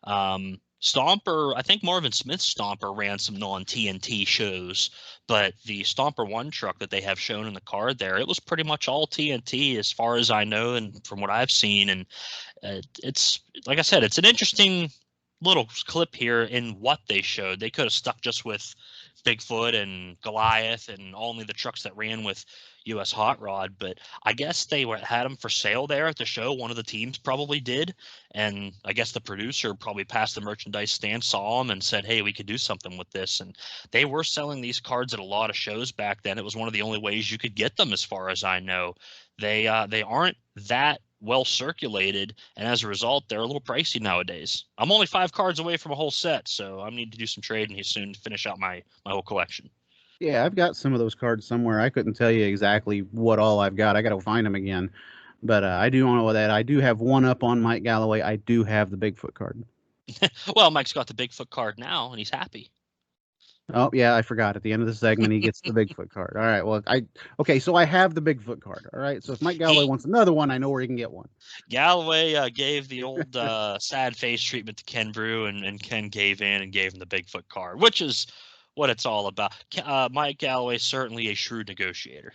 Stomper, I think Marvin Smith's Stomper ran some non-TNT shows, but the Stomper 1 truck that they have shown in the card there, it was pretty much all TNT as far as I know and from what I've seen. And it's, like I said, it's an interesting little clip here in what they showed. They could have stuck just with Bigfoot and Goliath and only the trucks that ran with US Hot Rod, but I guess they had them for sale there at the show. One of the teams probably did, and I guess the producer probably passed the merchandise stand, saw them, and said, hey, we could do something with this. And they were selling these cards at a lot of shows back then. It was one of the only ways you could get them, as far as I know. They aren't that well circulated, and as a result, they're a little pricey nowadays. I'm only 5 cards away from a whole set, so I need to do some trading here soon to finish out my whole collection. Yeah, I've got some of those cards somewhere. I couldn't tell you exactly what all I've got. I got to find them again. But I do know that I do have one up on Mike Galloway. I do have the Bigfoot card. Well, Mike's got the Bigfoot card now, and he's happy. Oh, yeah, I forgot. At the end of the segment, he gets the Bigfoot card. All right, well, okay, so I have the Bigfoot card. All right, so if Mike Galloway wants another one, I know where he can get one. Galloway gave the old sad face treatment to Ken Brew, and Ken gave in and gave him the Bigfoot card, which is what it's all about. Mike Galloway is certainly a shrewd negotiator.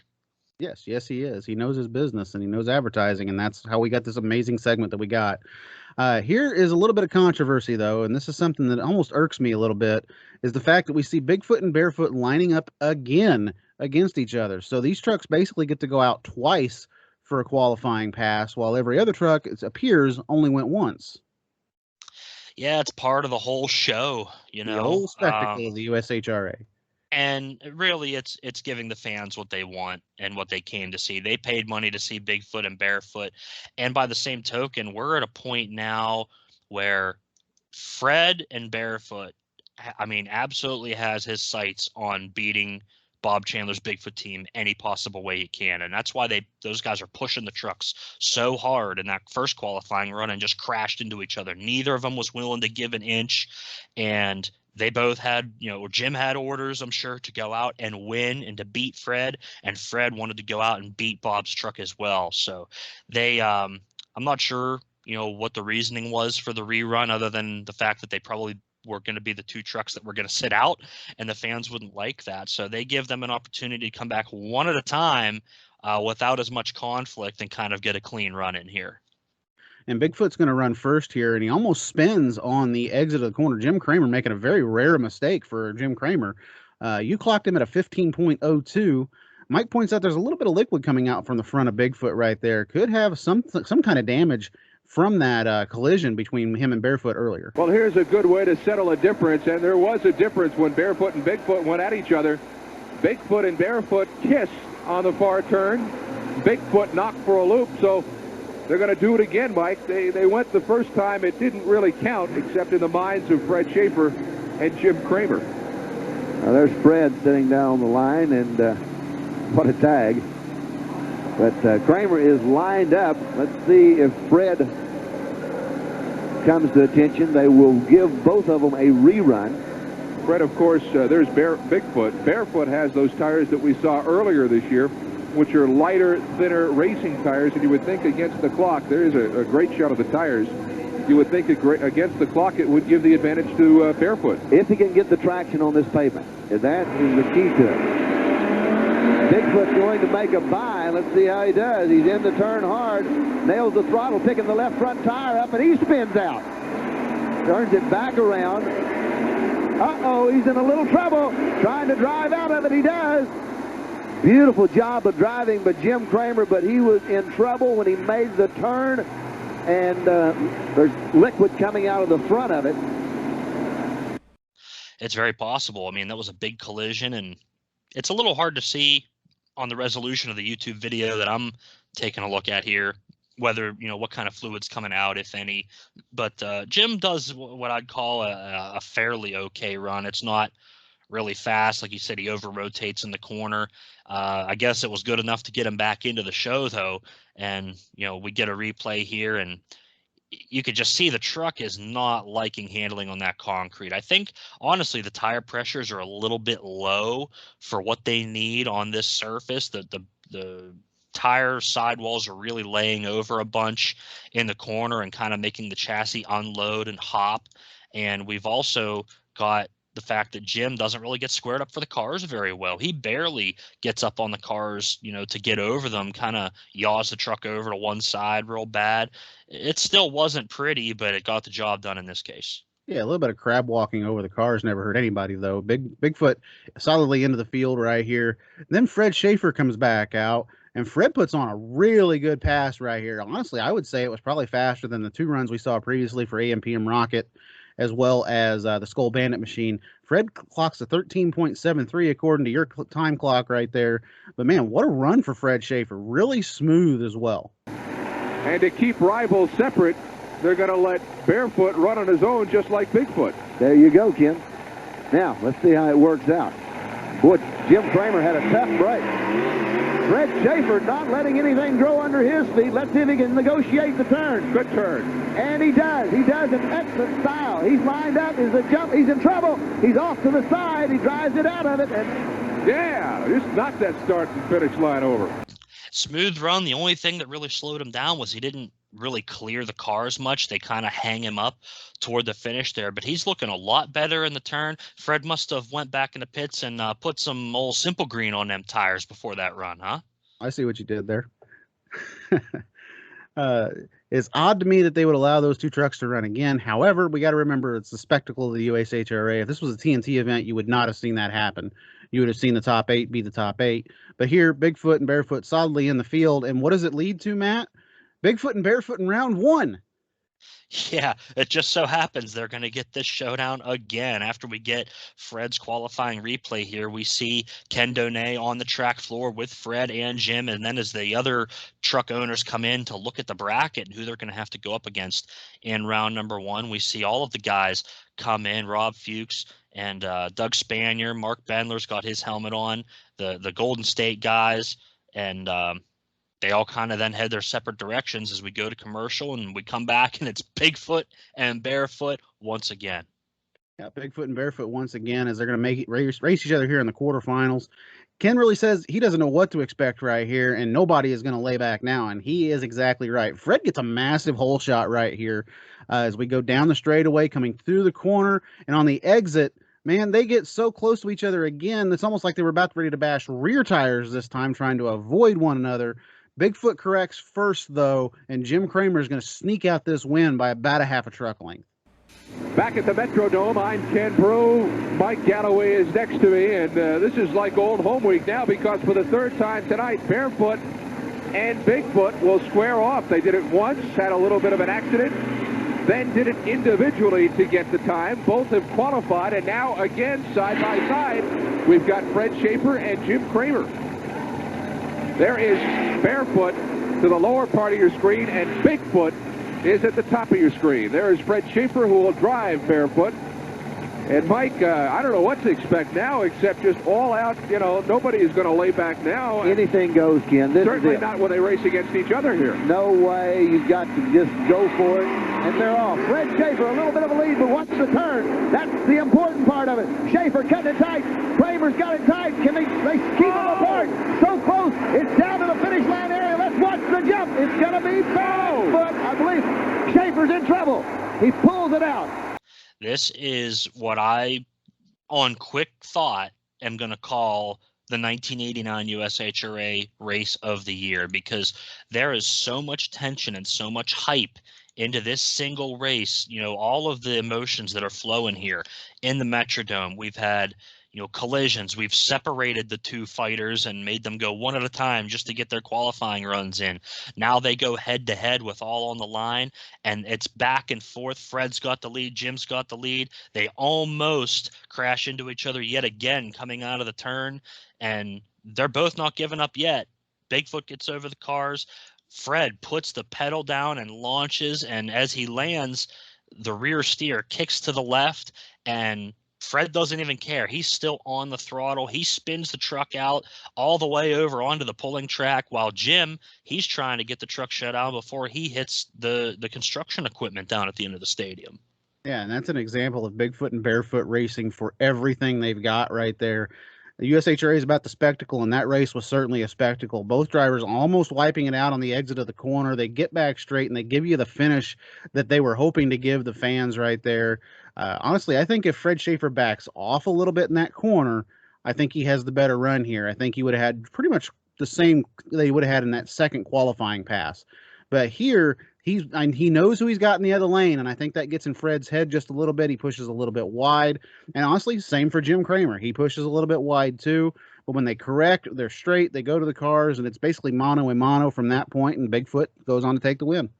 Yes, he is. He knows his business, and he knows advertising, and that's how we got this amazing segment that we got. Here is a little bit of controversy, though, and this is something that almost irks me a little bit, is the fact that we see Bigfoot and Barefoot lining up again against each other. So these trucks basically get to go out twice for a qualifying pass, while every other truck, it appears, only went once. Yeah, it's part of the whole show, The whole spectacle of the USHRA. And really, it's giving the fans what they want and what they came to see. They paid money to see Bigfoot and Barefoot. And by the same token, we're at a point now where Fred and Barefoot, absolutely has his sights on beating Bob Chandler's Bigfoot team any possible way he can. And that's why those guys are pushing the trucks so hard in that first qualifying run and just crashed into each other. Neither of them was willing to give an inch. And they both had, Jim had orders, I'm sure, to go out and win and to beat Fred. And Fred wanted to go out and beat Bob's truck as well. So I'm not sure, what the reasoning was for the rerun, other than the fact that they probably were going to be the 2 trucks that were going to sit out, and the fans wouldn't like that. So they give them an opportunity to come back one at a time without as much conflict and kind of get a clean run in here. And Bigfoot's going to run first here, and he almost spins on the exit of the corner. Jim Cramer making a very rare mistake for Jim Cramer. You clocked him at a 15.02. Mike points out there's a little bit of liquid coming out from the front of Bigfoot right there. Could have some kind of damage from that collision between him and Barefoot earlier. Well, here's a good way to settle a difference, and there was a difference when Barefoot and Bigfoot went at each other. Bigfoot and Barefoot kissed on the far turn. Bigfoot knocked for a loop, so they're going to do it again, Mike. They went the first time. It didn't really count, except in the minds of Fred Schaefer and Jim Cramer. Now there's Fred sitting down the line, and what a tag. But Cramer is lined up. Let's see if Fred comes to attention. They will give both of them a rerun. Fred, of course, there's Bigfoot. Barefoot has those tires that we saw earlier this year, which are lighter, thinner racing tires, and you would think against the clock, there is a great shot of the tires. You would think against the clock it would give the advantage to Barefoot. If he can get the traction on this pavement, that is the key to it. Bigfoot's going to make a bind. Let's see how he does. He's in the turn hard, nails the throttle, picking the left front tire up, and he spins out. Turns it back around. Uh-oh, he's in a little trouble. Trying to drive out of it, he does. Beautiful job of driving by Jim Cramer, but he was in trouble when he made the turn, and there's liquid coming out of the front of it. It's very possible. I mean, that was a big collision, and it's a little hard to see on the resolution of the YouTube video that I'm taking a look at here, whether, what kind of fluid's coming out, if any. But Jim does what I'd call a fairly okay run. It's not really fast. Like you said, he over-rotates in the corner. I guess it was good enough to get him back into the show, though. And, we get a replay here, and you could just see the truck is not liking handling on that concrete. I think, honestly, the tire pressures are a little bit low for what they need on this surface. The tire sidewalls are really laying over a bunch in the corner and kind of making the chassis unload and hop. And we've also got the fact that Jim doesn't really get squared up for the cars very well. He barely gets up on the cars, to get over them, kind of yaws the truck over to one side real bad. It still wasn't pretty, but it got the job done in this case. Yeah, a little bit of crab walking over the cars never hurt anybody, though. Bigfoot solidly into the field right here. Then Fred Schaefer comes back out, and Fred puts on a really good pass right here. Honestly, I would say it was probably faster than the two runs we saw previously for AMPM Rocket, as well as the Skull Bandit machine. Fred clocks a 13.73 according to your time clock right there. But, man, what a run for Fred Schaefer. Really smooth as well. And to keep rivals separate, they're going to let Barefoot run on his own just like Bigfoot. There you go, Ken. Now, let's see how it works out. Boy, Jim Cramer had a tough break. Fred Schaefer not letting anything grow under his feet. Let's see if he can negotiate the turn. Good turn. And he does. He does in excellent style. He's lined up. There's a jump. He's in trouble. He's off to the side. He drives it out of it. And yeah, just knocked that start and finish line over. Smooth run. The only thing that really slowed him down was he didn't really clear the cars much. They kind of hang him up toward the finish there, but he's looking a lot better in the turn. Fred must have went back in the pits and put some old Simple Green on them tires before that run, huh? I see what you did there. It's odd to me that they would allow those two trucks to run again. However, we got to remember it's the spectacle of the USHRA. If this was a TNT event, you would not have seen that happen. You would have seen the top 8 be the top 8. But here, Bigfoot and Barefoot solidly in the field. And what does it lead to, Matt? Bigfoot and Barefoot in round 1. Yeah, it just so happens they're going to get this showdown again. After we get Fred's qualifying replay here, we see Ken Donay on the track floor with Fred and Jim. And then as the other truck owners come in to look at the bracket and who they're going to have to go up against in round number 1, we see all of the guys come in. Rob Fuchs and Doug Spanier. Mark Bendler's got his helmet on. The Golden State guys. And they all kind of then head their separate directions as we go to commercial, and we come back, and it's Bigfoot and Barefoot once again. Yeah, Bigfoot and Barefoot once again as they're going to make it race each other here in the quarterfinals. Ken really says he doesn't know what to expect right here, and nobody is going to lay back now, and he is exactly right. Fred gets a massive hole shot right here as we go down the straightaway, coming through the corner, and on the exit, man, they get so close to each other again, it's almost like they were about ready to bash rear tires this time, trying to avoid one another. Bigfoot corrects first, though, and Jim Cramer is going to sneak out this win by about a half a truck length. Back at the Metrodome, I'm Ken Brew. Mike Galloway is next to me, and this is like old home week now because for the third time tonight, Barefoot and Bigfoot will square off. They did it once, had a little bit of an accident, then did it individually to get the time. Both have qualified, and now again, side by side, we've got Fred Schaefer and Jim Cramer. There is Barefoot to the lower part of your screen, and Bigfoot is at the top of your screen. There is Fred Schaefer, who will drive Barefoot. And Mike, I don't know what to expect now, except just all out. You know, nobody is going to lay back now. Anything goes, Ken. This Certainly is it. not when they race against each other here. No way. You've got to just go for it. And they're off. Fred Schaefer, a little bit of a lead, but watch the turn. That's the important part of it. Schaefer cutting it tight. Kramer's got it tight. Can they keep them apart? So close. It's down to the finish line area. Let's watch the jump. It's going to be Barefoot. I believe Schaefer's in trouble. He pulls it out. This is what I, on quick thought, am going to call the 1989 USHRA Race of the Year, because there is so much tension and so much hype into this single race. You know, all of the emotions that are flowing here in the Metrodome. We've had, you know, collisions. We've separated the two fighters and made them go one at a time just to get their qualifying runs in. Now they go head to head with all on the line, and it's back and forth. Fred's got the lead. Jim's got the lead. They almost crash into each other yet again coming out of the turn, and they're both not giving up yet. Bigfoot gets over the cars. Fred puts the pedal down and launches, and as he lands, the rear steer kicks to the left, and Fred doesn't even care. He's still on the throttle. He spins the truck out all the way over onto the pulling track, while Jim, he's trying to get the truck shut down before he hits the construction equipment down at the end of the stadium. Yeah, and that's an example of Bigfoot and Barefoot racing for everything they've got right there. The USHRA is about the spectacle, and that race was certainly a spectacle. Both drivers almost wiping it out on the exit of the corner. They get back straight, and they give you the finish that they were hoping to give the fans right there. Honestly, I think if Fred Schaefer backs off a little bit in that corner, I think he has the better run here. I think he would have had pretty much the same that he would have had in that second qualifying pass. But here, he knows who he's got in the other lane, and I think that gets in Fred's head just a little bit. He pushes a little bit wide. And honestly, same for Jim Cramer. He pushes a little bit wide too. But when they correct, they're straight, they go to the cars, and it's basically mano a mano from that point, and Bigfoot goes on to take the win.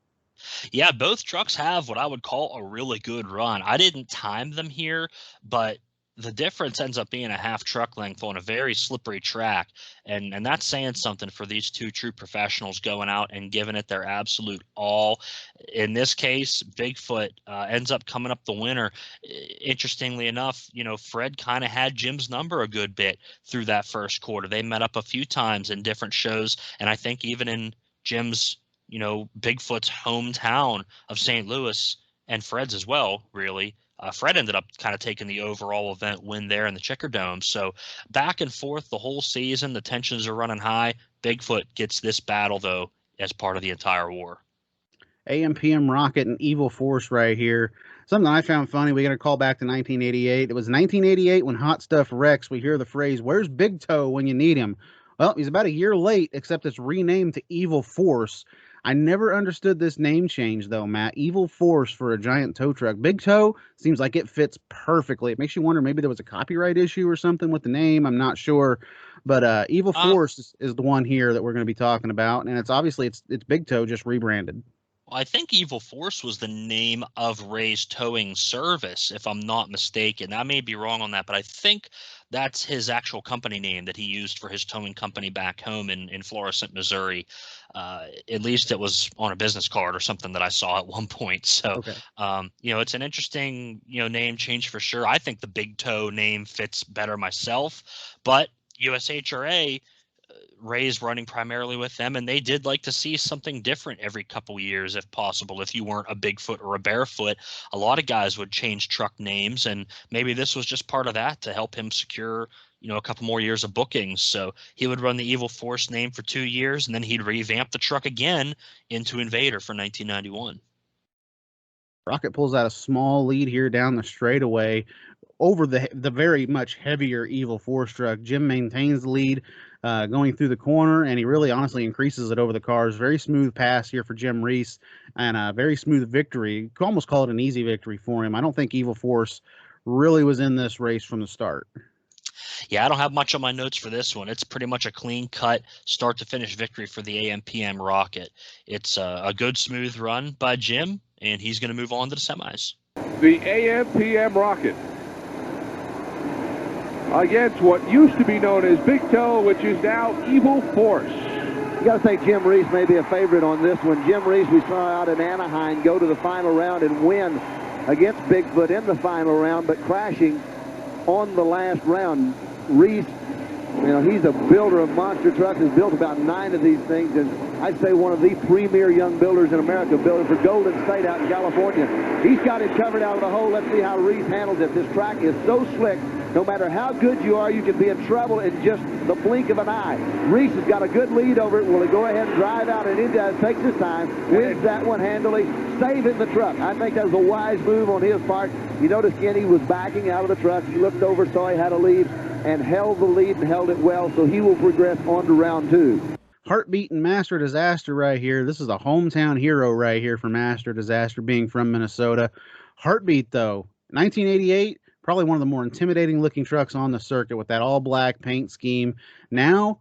Yeah, both trucks have what I would call a really good run. I didn't time them here, but the difference ends up being a half truck length on a very slippery track. And that's saying something for these two true professionals going out and giving it their absolute all. In this case, Bigfoot ends up coming up the winner. Interestingly enough, you know, Fred kind of had Jim's number a good bit through that first quarter. They met up a few times in different shows. And I think even in Jim's, you know, Bigfoot's hometown of St. Louis, and Fred's as well, really, Fred ended up kind of taking the overall event win there in the Checkerdome. So back and forth the whole season, the tensions are running high. Bigfoot gets this battle, though, as part of the entire war. AM/PM Rocket and Evil Force right here. Something I found funny, we got to call back to 1988. It was 1988 when Hot Stuff wrecks. We hear the phrase, "Where's Big Toe when you need him?" Well, he's about a year late, except it's renamed to Evil Force. I never understood this name change, though, Matt. Evil Force for a giant tow truck. Big Toe seems like it fits perfectly. It makes you wonder, maybe there was a copyright issue or something with the name. I'm not sure. But Evil Force is the one here that we're going to be talking about. And it's obviously it's Big Toe just rebranded. Well, I think Evil Force was the name of Ray's towing service, if I'm not mistaken. I may be wrong on that, but I think that's his actual company name that he used for his towing company back home in Florissant, Missouri. At least it was on a business card or something that I saw at one point. So, Okay. You know, it's an interesting, you know, name change for sure. I think the Big Toe name fits better myself, but USHRA, Ray's running primarily with them, and they did like to see something different every couple years if possible. If you weren't a Bigfoot or a Barefoot, a lot of guys would change truck names, and maybe this was just part of that to help him secure, you know, a couple more years of bookings. So he would run the Evil Force name for 2 years, and then he'd revamp the truck again into Invader for 1991. Rocket pulls out a small lead here down the straightaway over the very much heavier Evil Force truck. Jim maintains the lead going through the corner, and he really honestly increases it over the cars. Very smooth pass here for Jim Reese, and a very smooth victory. You could almost call it an easy victory for him. I don't think Evil Force really was in this race from the start. Yeah, I don't have much on my notes for this one. It's pretty much a clean-cut, start-to-finish victory for the AM/PM Rocket. It's a good, smooth run by Jim, and he's going to move on to the semis. The AM/PM Rocket against what used to be known as Big Toe, which is now Evil Force. You got to say Jim Reese may be a favorite on this one. Jim Reese, we saw out in Anaheim, go to the final round and win against Bigfoot in the final round, but crashing on the last round. Reese, you know, he's a builder of monster trucks, has built about 9 of these things, and I'd say one of the premier young builders in America, building for Golden State out in California. He's got it covered out of the hole. Let's see how Reese handles it. This track is so slick, no matter how good you are, you can be in trouble in just the blink of an eye. Reese has got a good lead over it. Will he go ahead and drive out? And he does, takes his time, wins that one handily, saving the truck. I think that was a wise move on his part. You notice, Ken, he was backing out of the truck. He looked over, saw he had a lead, and held the lead and held it well, so he will progress on to round 2. Heartbeat and Master Disaster right here. This is a hometown hero right here for Master Disaster, being from Minnesota. Heartbeat, though, 1988, probably one of the more intimidating looking trucks on the circuit with that all black paint scheme. Now,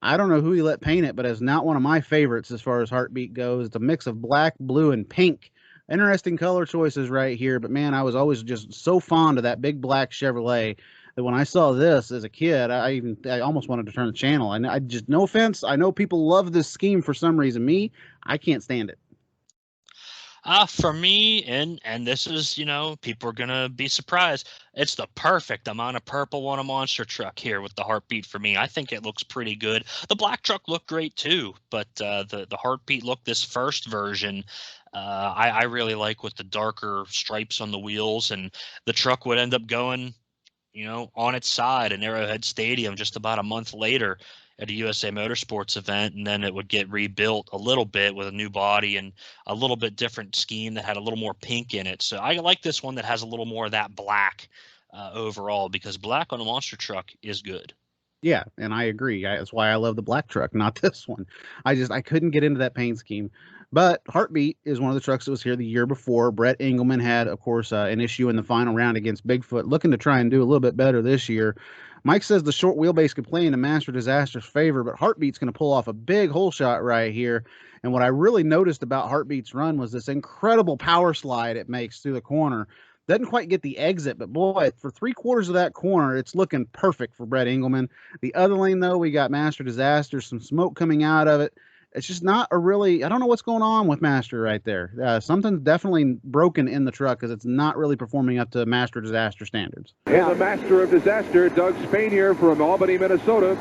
I don't know who he let paint it, but it's not one of my favorites as far as Heartbeat goes. It's a mix of black, blue, and pink. Interesting color choices right here, but man, I was always just so fond of that big black Chevrolet that when I saw this as a kid, I almost wanted to turn the channel. I just, no offense, I know people love this scheme for some reason. Me, I can't stand it. For me, and this is, you know, people are gonna be surprised. It's the perfect amount of purple on a monster truck here with the Heartbeat for me. I think it looks pretty good. The black truck looked great too, but the Heartbeat look, this first version, I really like with the darker stripes on the wheels, and the truck would end up going, you know, on its side in Arrowhead Stadium just about a month later at a USA Motorsports event, and then it would get rebuilt a little bit with a new body and a little bit different scheme that had a little more pink in it. So I like this one that has a little more of that black overall, because black on a monster truck is good. Yeah, and I agree. That's why I love the black truck, not this one. I couldn't get into that paint scheme. But Heartbeat is one of the trucks that was here the year before. Brett Engelman had, of course, an issue in the final round against Bigfoot, looking to try and do a little bit better this year. Mike says the short wheelbase could play into Master Disaster's favor, but Heartbeat's going to pull off a big hole shot right here. And what I really noticed about Heartbeat's run was this incredible power slide it makes through the corner. Doesn't quite get the exit, but boy, for 3/4 of that corner, it's looking perfect for Brett Engelman. The other lane, though, we got Master Disaster, some smoke coming out of it. It's just not a really, I don't know what's going on with Master right there. Something's definitely broken in the truck because it's not really performing up to Master Disaster standards. And the Master of Disaster, Doug Spanier from Albany, Minnesota.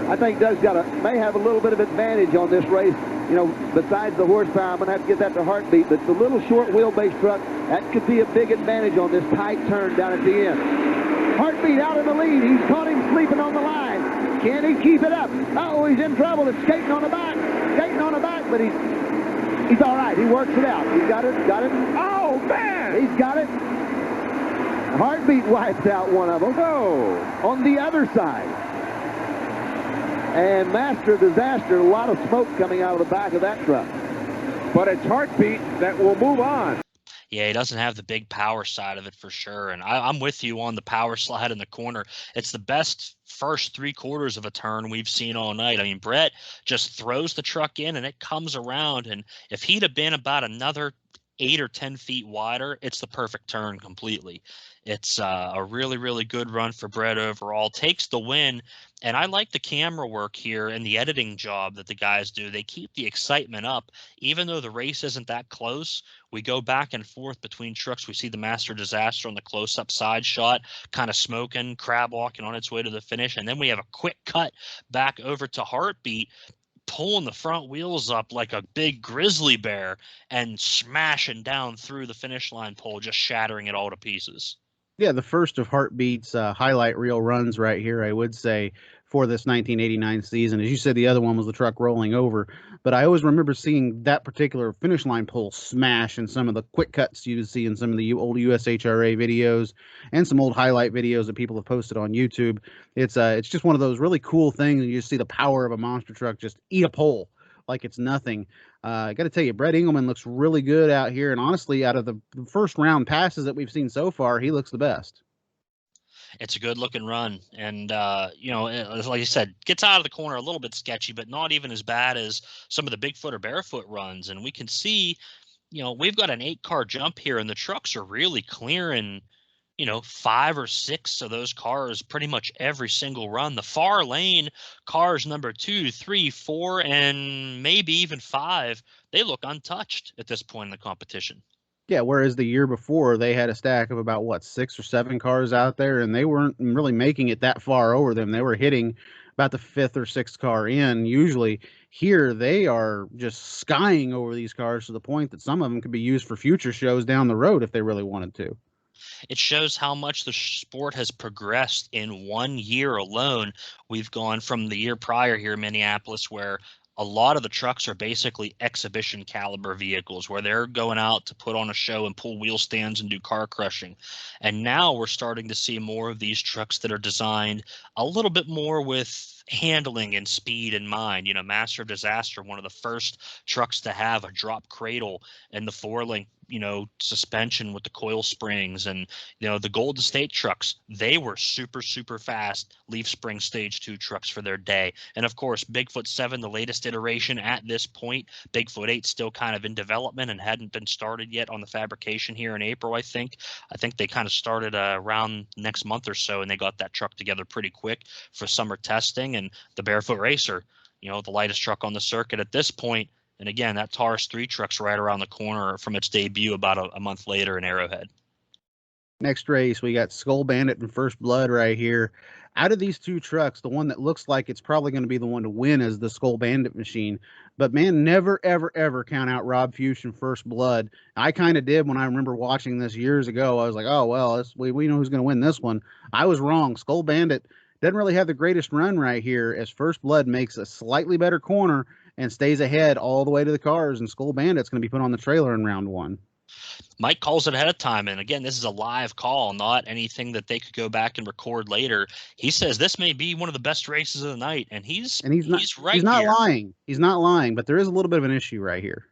I think Doug's may have a little bit of advantage on this race. You know, besides the horsepower, I'm going to have to get that to Heartbeat, but the little short wheelbase truck, that could be a big advantage on this tight turn down at the end. Heartbeat out in the lead. He's caught him sleeping on the line. Can he keep it up? Uh-oh, he's in trouble. It's skating on the back. Skating on the back, but he's all right. He works it out. He's got it. Oh, man! He's got it. Heartbeat wipes out one of them. Oh! On the other side. And Master Disaster, a lot of smoke coming out of the back of that truck. But it's Heartbeat that will move on. Yeah, he doesn't have the big power side of it for sure. And I'm with you on the power slide in the corner. It's the best first 3/4 of a turn we've seen all night. I mean, Brett just throws the truck in and it comes around. And if he'd have been about another 8 or 10 feet wider, it's the perfect turn completely. It's a really, really good run for Brett overall. Takes the win. And I like the camera work here and the editing job that the guys do. They keep the excitement up. Even though the race isn't that close, we go back and forth between trucks. We see the Master Disaster on the close-up side shot, kind of smoking, crab walking on its way to the finish. And then we have a quick cut back over to Heartbeat, pulling the front wheels up like a big grizzly bear and smashing down through the finish line pole, just shattering it all to pieces. Yeah, the first of Heartbeat's highlight reel runs right here, I would say, for this 1989 season. As you said, the other one was the truck rolling over. But I always remember seeing that particular finish line pole smash in some of the quick cuts you see in some of the old USHRA videos and some old highlight videos that people have posted on YouTube. It's just one of those really cool things. You just see the power of a monster truck just eat a pole like it's nothing. I got to tell you, Brett Engelman looks really good out here. And honestly, out of the first round passes that we've seen so far, he looks the best. It's a good looking run. And, you know, like you said, gets out of the corner a little bit sketchy, but not even as bad as some of the Bigfoot or Barefoot runs. And we can see, you know, we've got an 8-car jump here and the trucks are really clearing, you know, 5 or 6 of those cars pretty much every single run. The far lane cars number 2, 3, 4, and maybe even 5, they look untouched at this point in the competition. Yeah, whereas the year before they had a stack of about what 6 or 7 cars out there, and they weren't really making it that far over them. They were hitting about the 5th or 6th car in. Usually, here they are just skying over these cars to the point that some of them could be used for future shows down the road if they really wanted to. It shows how much the sport has progressed in 1 year alone. We've gone from the year prior here in Minneapolis, where a lot of the trucks are basically exhibition caliber vehicles where they're going out to put on a show and pull wheel stands and do car crushing. And now we're starting to see more of these trucks that are designed a little bit more with handling and speed in mind. You know, Master of Disaster, one of the first trucks to have a drop cradle and the 4-link, suspension with the coil springs, and the Golden State trucks, they were super, super fast leaf spring stage 2 trucks for their day. And of course, Bigfoot 7, the latest iteration at this point. Bigfoot 8 still kind of in development and hadn't been started yet on the fabrication here in April. I think they kind of started around next month or so, and they got that truck together pretty quick for summer testing. And the Barefoot Racer, the lightest truck on the circuit at this point. And again, that Taurus 3 truck's right around the corner from its debut about a month later in Arrowhead. Next race, we got Skull Bandit and First Blood right here. Out of these 2 trucks, the one that looks like it's probably going to be the one to win is the Skull Bandit machine. But man, never, ever, ever count out Rob Fuchs and First Blood. I kind of did when I remember watching this years ago. I was like, oh, well, we know who's going to win this one. I was wrong. Skull Bandit doesn't really have the greatest run right here, as First Blood makes a slightly better corner and stays ahead all the way to the cars, and Skull Bandit's going to be put on the trailer in round 1. Mike calls it ahead of time, and again, this is a live call, not anything that they could go back and record later. He says this may be one of the best races of the night, and he's right. He's not lying. He's not lying, but there is a little bit of an issue right here.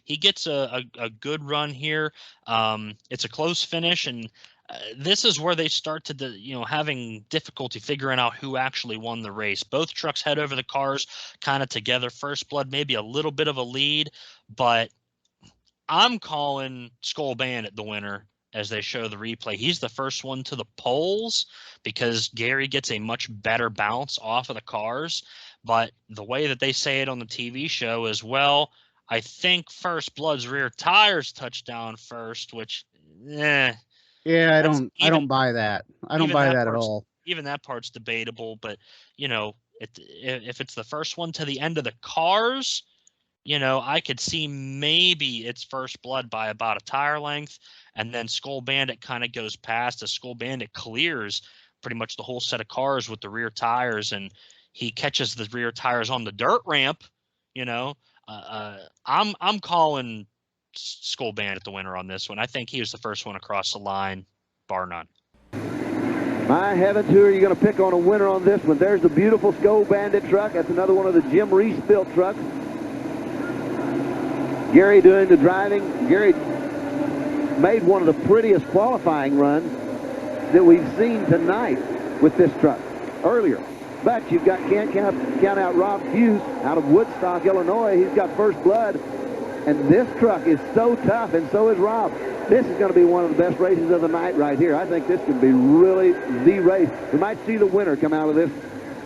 He gets a good run here. It's a close finish, and this is where they start to, having difficulty figuring out who actually won the race. Both trucks head over the cars kind of together. First Blood, maybe a little bit of a lead, but I'm calling Skull Bandit the winner as they show the replay. He's the first one to the poles because Gary gets a much better bounce off of the cars. But the way that they say it on the TV show is, well, I think First Blood's rear tires touched down first, which, Yeah, I don't buy that. I don't buy that at all. Even that part's debatable, but if it's the first one to the end of the cars, I could see maybe it's First Blood by about a tire length, and then Skull Bandit kind of goes past as Skull Bandit clears pretty much the whole set of cars with the rear tires, and he catches the rear tires on the dirt ramp. I'm calling Skull Bandit the winner on this one. I think he was the first one across the line, bar none. My heavens, who are you going to pick on a winner on this one? There's the beautiful Skull Bandit truck. That's another one of the Jim Reese built trucks. Gary doing the driving. Gary made one of the prettiest qualifying runs that we've seen tonight with this truck earlier. But you've got, can't count out Rob Fuchs out of Woodstock, Illinois. He's got First Blood. And this truck is so tough, and so is Rob. This is going to be one of the best races of the night right here. I think this could be really the race. We might see the winner come out of this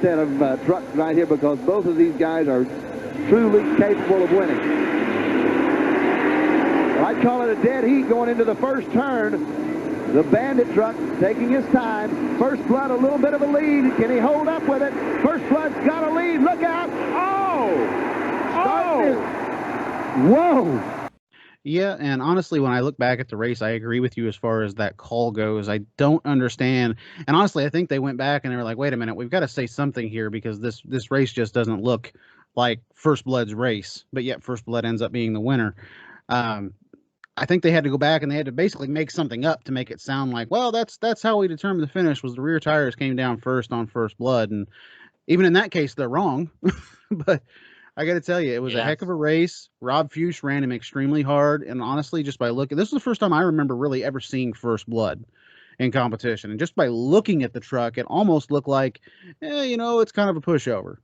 set of trucks right here, because both of these guys are truly capable of winning. I'd call it a dead heat going into the first turn. The Bandit truck taking his time. First Blood a little bit of a lead. Can he hold up with it? First Blood's got a lead. Look out. Whoa. Yeah, and honestly, when I look back at the race, I agree with you as far as that call goes. I don't understand. And honestly, I think they went back and they were like, wait a minute, we've got to say something here, because this race just doesn't look like First Blood's race. But yet First Blood ends up being the winner. I think they had to go back and they had to basically make something up to make it sound like, well, that's how we determined the finish, was the rear tires came down first on First Blood. And even in that case, they're wrong. But I got to tell you, it was a heck of a race. Rob Fuchs ran him extremely hard. And honestly, just by looking, this was the first time I remember really ever seeing First Blood in competition. And just by looking at the truck, it almost looked like, it's kind of a pushover.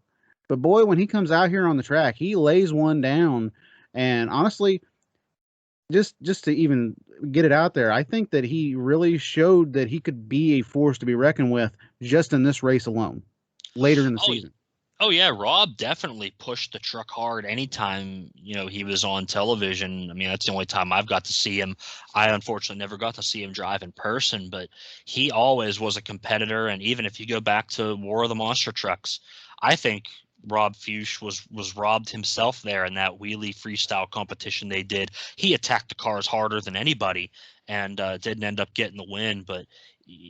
But boy, when he comes out here on the track, he lays one down. And honestly, just to even get it out there, I think that he really showed that he could be a force to be reckoned with just in this race alone, later in the season. Oh yeah, Rob definitely pushed the truck hard anytime, he was on television. I mean, that's the only time I've got to see him. I unfortunately never got to see him drive in person, but he always was a competitor. And even if you go back to War of the Monster Trucks, I think Rob Fuchs was robbed himself there in that wheelie freestyle competition they did. He attacked the cars harder than anybody and didn't end up getting the win. But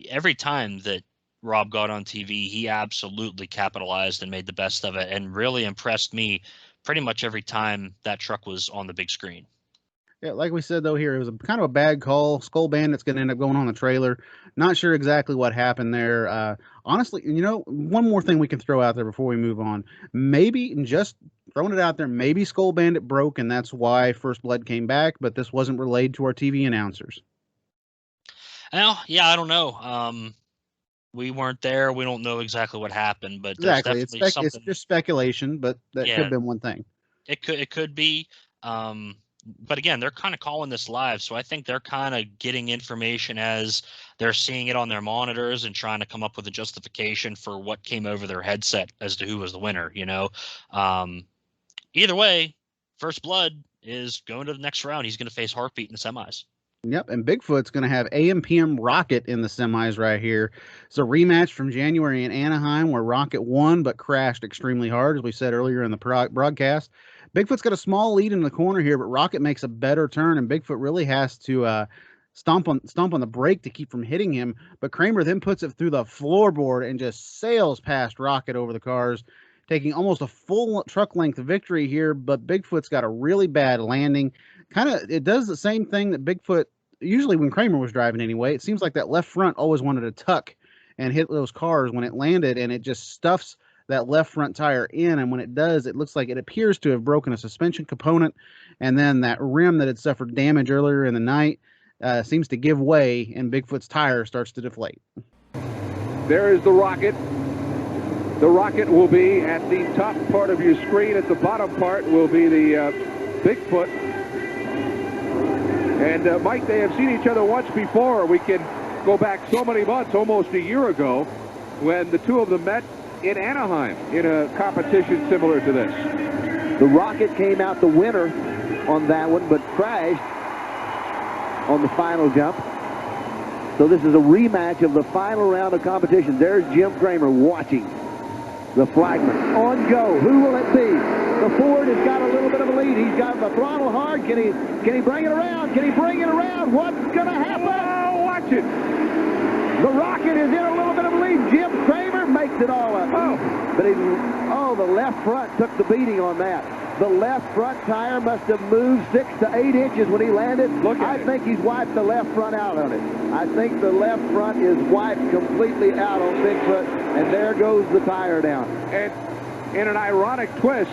every time that Rob got on TV, he absolutely capitalized and made the best of it and really impressed me pretty much every time that truck was on the big screen. Yeah, like we said, though, here, it was kind of a bad call. Skull Bandit's going to end up going on the trailer. Not sure exactly what happened there. Honestly, one more thing we can throw out there before we move on. Maybe, and just throwing it out there, maybe Skull Bandit broke, and that's why First Blood came back, but this wasn't relayed to our TV announcers. Well, yeah, I don't know. We weren't there. We don't know exactly what happened, but Exactly. there's definitely It's just speculation, but that could have been one thing. It could be. But again, they're kind of calling this live, so I think they're kind of getting information as they're seeing it on their monitors and trying to come up with a justification for what came over their headset as to who was the winner. Either way, First Blood is going to the next round. He's going to face Heartbeat in the semis. Yep, and Bigfoot's going to have AM/PM Rocket in the semis right here. It's a rematch from January in Anaheim where Rocket won but crashed extremely hard, as we said earlier in the broadcast. Bigfoot's got a small lead in the corner here, but Rocket makes a better turn, and Bigfoot really has to stomp on the brake to keep from hitting him. But Cramer then puts it through the floorboard and just sails past Rocket over the cars, taking almost a full truck length victory here. But Bigfoot's got a really bad landing. It does the same thing that Bigfoot usually when Cramer was driving anyway. It seems like that left front always wanted to tuck and hit those cars when it landed, and it just stuffs that left front tire in. And when it does, it looks like it appears to have broken a suspension component, and then that rim that had suffered damage earlier in the night seems to give way, and Bigfoot's tire starts to deflate. There is the Rocket. The Rocket will be at the top part of your screen. At the bottom part will be the Bigfoot. And Mike, they have seen each other once before. We can go back so many months, almost a year ago, when the two of them met in Anaheim in a competition similar to this. The Rocket came out the winner on that one, but crashed on the final jump. So this is a rematch of the final round of competition. There's Jim Cramer watching the flagman. On go. Who will it be? The Ford has got a little bit of a lead. He's got the throttle hard. Can he bring it around? Can he bring it around? What's going to happen? Oh, watch it. The Rocket is in a little bit of a lead. Jim Cramer makes it all up. But the left front took the beating on that. The left front tire must have moved 6 to 8 inches when he landed. I think he's wiped the left front out on it. I think the left front is wiped completely out on Bigfoot, and there goes the tire down. And in an ironic twist,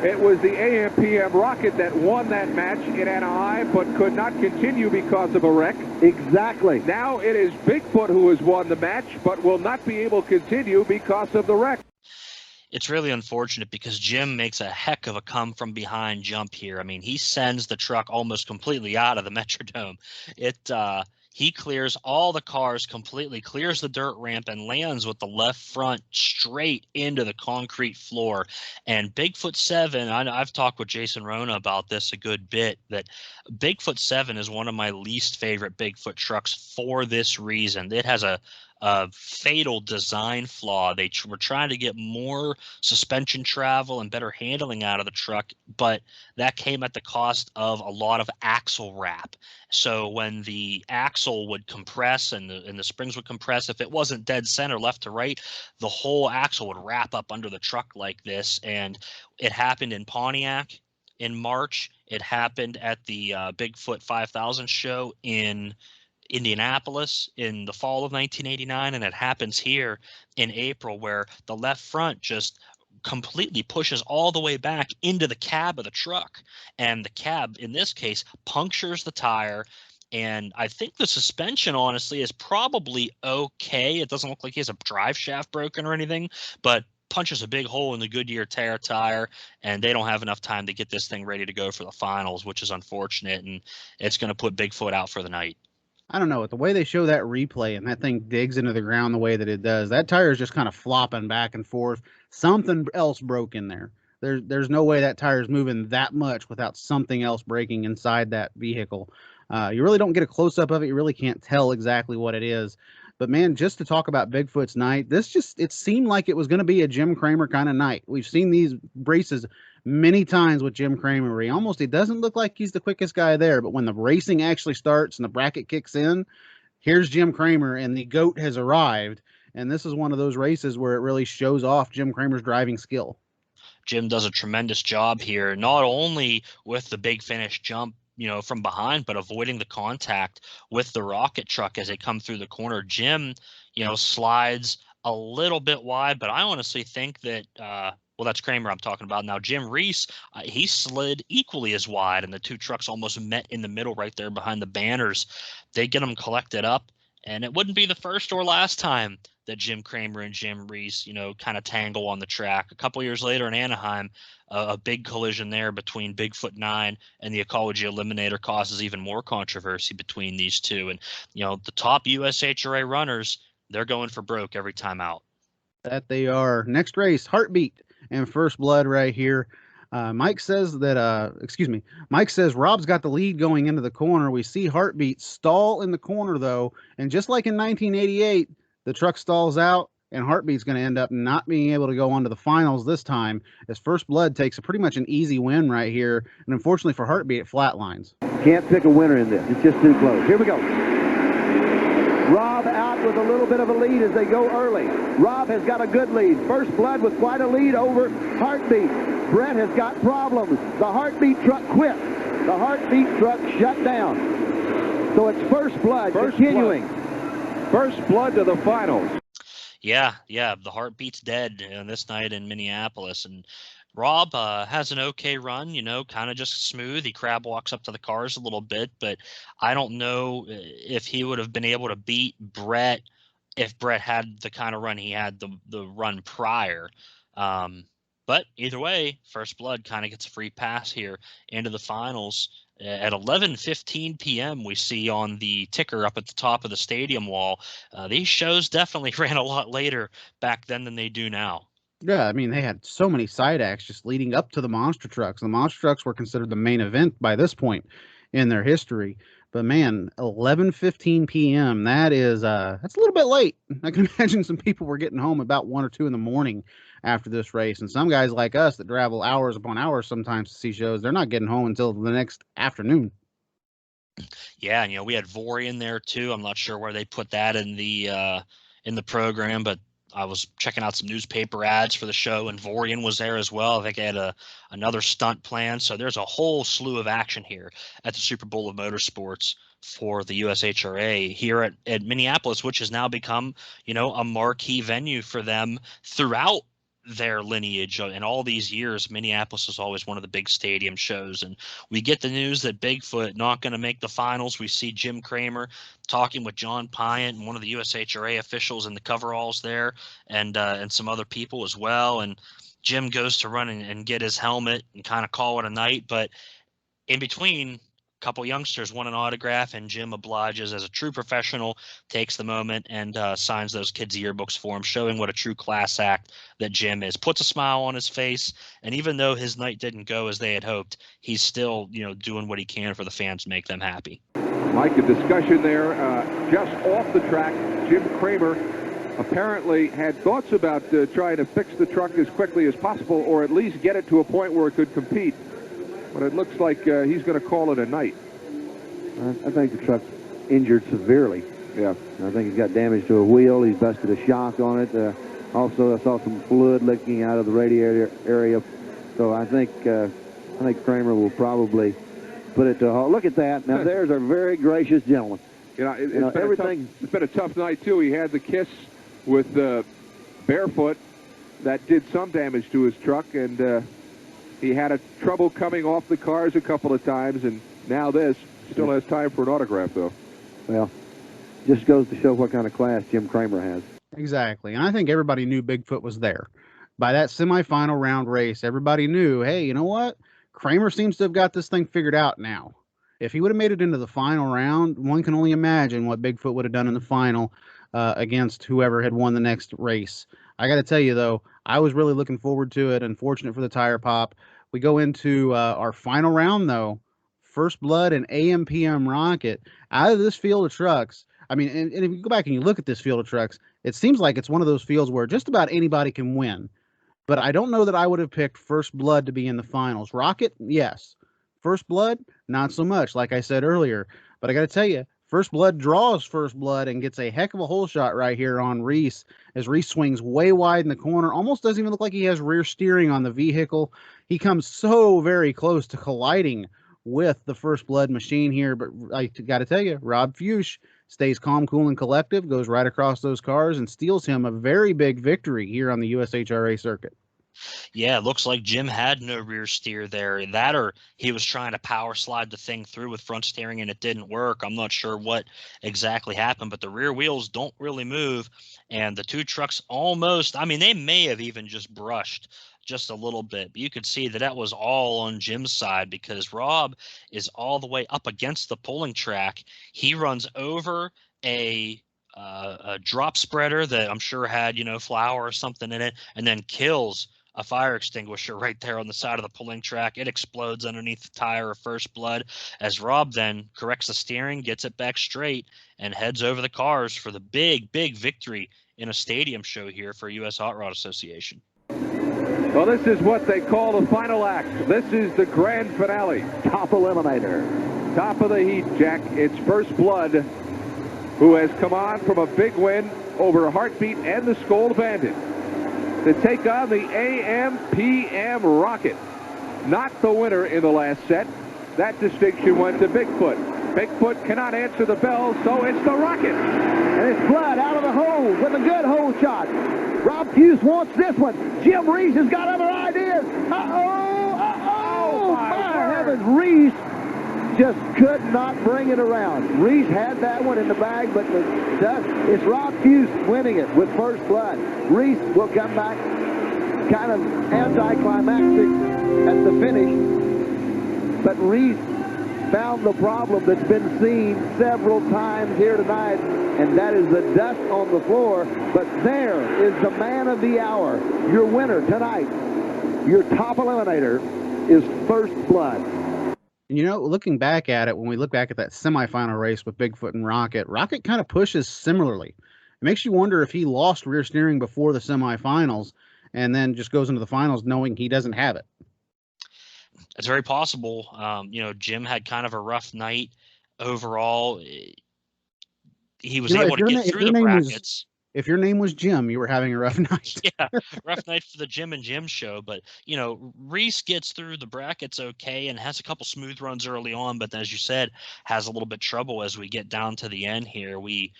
it was the AM/PM Rocket that won that match in Anaheim, but could not continue because of a wreck. Exactly. Now it is Bigfoot who has won the match, but will not be able to continue because of the wreck. It's really unfortunate because Jim makes a heck of a come-from-behind jump here. I mean, he sends the truck almost completely out of the Metrodome. He clears all the cars completely, clears the dirt ramp, and lands with the left front straight into the concrete floor. And Bigfoot 7, I've talked with Jason Rona about this a good bit, that Bigfoot 7 is one of my least favorite Bigfoot trucks for this reason. It has a fatal design flaw. They were trying to get more suspension travel and better handling out of the truck, but that came at the cost of a lot of axle wrap. So when the axle would compress and the springs would compress, if it wasn't dead center left to right, the whole axle would wrap up under the truck like this. And it happened in Pontiac in March. It happened at the Bigfoot 5000 show in Indianapolis in the fall of 1989, and it happens here in April, where the left front just completely pushes all the way back into the cab of the truck, and the cab in this case punctures the tire. And I think the suspension honestly is probably okay. It doesn't look like he has a drive shaft broken or anything, but punches a big hole in the Goodyear tear tire, and they don't have enough time to get this thing ready to go for the finals, which is unfortunate, and it's going to put Bigfoot out for the night. I don't know, with the way they show that replay and that thing digs into the ground the way that it does, that tire is just kind of flopping back and forth. Something else broke in there. There's no way that tire is moving that much without something else breaking inside that vehicle. You really don't get a close up of it. You really can't tell exactly what it is. But man, just to talk about Bigfoot's night, it seemed like it was going to be a Jim Cramer kind of night. We've seen these races many times with Jim Cramer. He doesn't look like he's the quickest guy there, but when the racing actually starts and the bracket kicks in, here's Jim Cramer and the GOAT has arrived. And this is one of those races where it really shows off Jim Cramer's driving skill. Jim does a tremendous job here, not only with the big finish jump, from behind, but avoiding the contact with the rocket truck as they come through the corner. Jim, slides a little bit wide, but I honestly think that, that's Cramer I'm talking about now. Jim Reese, he slid equally as wide, and the two trucks almost met in the middle right there behind the banners. They get them collected up, and it wouldn't be the first or last time that Jim Cramer and Jim Reese, kind of tangle on the track. A couple years later in Anaheim, a big collision there between Bigfoot 9 and the Ecology Eliminator causes even more controversy between these two. And, the top USHRA runners, they're going for broke every time out. That they are. Next race, Heartbeat and First Blood right here. Mike says Rob's got the lead going into the corner. We see Heartbeat stall in the corner, though. And just like in 1988, the truck stalls out, and Heartbeat's going to end up not being able to go on to the finals this time, as First Blood takes pretty much an easy win right here. And unfortunately for Heartbeat, it flatlines. Can't pick a winner in this. It's just too close. Here we go. Rob out with a little bit of a lead as they go early. Rob has got a good lead. First Blood with quite a lead over Heartbeat. Brett has got problems. The Heartbeat truck quit. The Heartbeat truck shut down. So it's First Blood continuing. First Blood to the finals. Yeah, the Heartbeat's dead this night in Minneapolis, and Rob has an okay run, kind of just smooth. He crab walks up to the cars a little bit, but I don't know if he would have been able to beat Brett if Brett had the kind of run he had the run prior. But either way, First Blood kind of gets a free pass here into the finals. At 11:15 p.m., we see on the ticker up at the top of the stadium wall, these shows definitely ran a lot later back then than they do now. Yeah, I mean, they had so many side acts just leading up to the monster trucks. The monster trucks were considered the main event by this point in their history. But man, 11:15 p.m., that's a little bit late. I can imagine some people were getting home about 1 or 2 in the morning after this race. And some guys like us that travel hours upon hours sometimes to see shows, they're not getting home until the next afternoon. Yeah, and we had Vori in there too. I'm not sure where they put that in the program, but I was checking out some newspaper ads for the show, and Vorian was there as well. I think they had another stunt plan. So there's a whole slew of action here at the Super Bowl of Motorsports for the USHRA here at Minneapolis, which has now become, a marquee venue for them throughout their lineage. And all these years, Minneapolis is always one of the big stadium shows. And we get the news that Bigfoot not going to make the finals. We see Jim Cramer talking with John Pyatt and one of the USHRA officials in the coveralls there, and some other people as well. And Jim goes to run and get his helmet and kind of call it a night. But in between, couple youngsters want an autograph, and Jim obliges as a true professional, takes the moment and signs those kids' yearbooks for him, showing what a true class act that Jim is. Puts a smile on his face, and even though his night didn't go as they had hoped, he's still doing what he can for the fans to make them happy. Mike, a discussion there just off the track. Jim Cramer apparently had thoughts about trying to fix the truck as quickly as possible, or at least get it to a point where it could compete. But it looks like he's going to call it a night. I think the truck's injured severely. Yeah. I think he's got damage to a wheel. He's busted a shock on it. Also, I saw some fluid leaking out of the radiator area. So I think Cramer will probably put it to a halt. Look at that. Now, there's a very gracious gentleman. It's been a tough night, too. He had the kiss with Barefoot. That did some damage to his truck, and he had trouble coming off the cars a couple of times, and now this. Still has time for an autograph, though. Well, just goes to show what kind of class Jim Cramer has. Exactly, and I think everybody knew Bigfoot was there. By that semifinal round race, everybody knew, hey, you know what? Cramer seems to have got this thing figured out now. If he would have made it into the final round, one can only imagine what Bigfoot would have done in the final against whoever had won the next race. I got to tell you, though, I was really looking forward to it. Unfortunate for the tire pop. We go into our final round, though. First Blood and AM/PM Rocket out of this field of trucks. I mean, and if you go back and you look at this field of trucks, it seems like it's one of those fields where just about anybody can win. But I don't know that I would have picked First Blood to be in the finals. Rocket, yes. First Blood, not so much, like I said earlier. But I got to tell you, First Blood draws First Blood and gets a heck of a hole shot right here on Reese as Reese swings way wide in the corner. Almost doesn't even look like he has rear steering on the vehicle. He comes so very close to colliding with the First Blood machine here. But I got to tell you, Rob Fuchs stays calm, cool, and collective, goes right across those cars and steals him a very big victory here on the USHRA circuit. Yeah, it looks like Jim had no rear steer there. That or he was trying to power slide the thing through with front steering and it didn't work. I'm not sure what exactly happened, but the rear wheels don't really move. And the two trucks almost, I mean, they may have even just brushed just a little bit. But you could see that that was all on Jim's side because Rob is all the way up against the pulling track. He runs over a drop spreader that I'm sure had, flour or something in it, and then kills a fire extinguisher right there on the side of the pulling track. It explodes underneath the tire of First Blood as Rob then corrects the steering, gets it back straight, and heads over the cars for the big, big victory in a stadium show here for U.S. Hot Rod Association. Well, this is what they call the final act. This is the grand finale. Top eliminator. Top of the heat, Jack. It's First Blood, who has come on from a big win over Heartbeat and the Skoal Bandit to take on the AM/PM Rocket. Not the winner in the last set. That distinction went to Bigfoot. Bigfoot cannot answer the bell, so it's the Rocket. And it's Blood out of the hole with a good hole shot. Rob Fuchs wants this one. Jim Reese has got other ideas. My heavens, Reese just could not bring it around. Reese had that one in the bag, but it's Rob Fuchs winning it with First Blood. Reese will come back kind of anticlimactic at the finish, but Reese found the problem that's been seen several times here tonight, and that is the dust on the floor. But there is the man of the hour, your winner tonight. Your top eliminator is First Blood. Looking back at it, when we look back at that semifinal race with Bigfoot and Rocket, Rocket kind of pushes similarly. It makes you wonder if he lost rear steering before the semifinals and then just goes into the finals knowing he doesn't have it. It's very possible. Jim had kind of a rough night overall. He was able to get through the brackets. If your name was Jim, you were having a rough night. Yeah, rough night for the Jim and Jim show. But, Reese gets through the brackets okay and has a couple smooth runs early on. But as you said, has a little bit trouble as we get down to the end here. We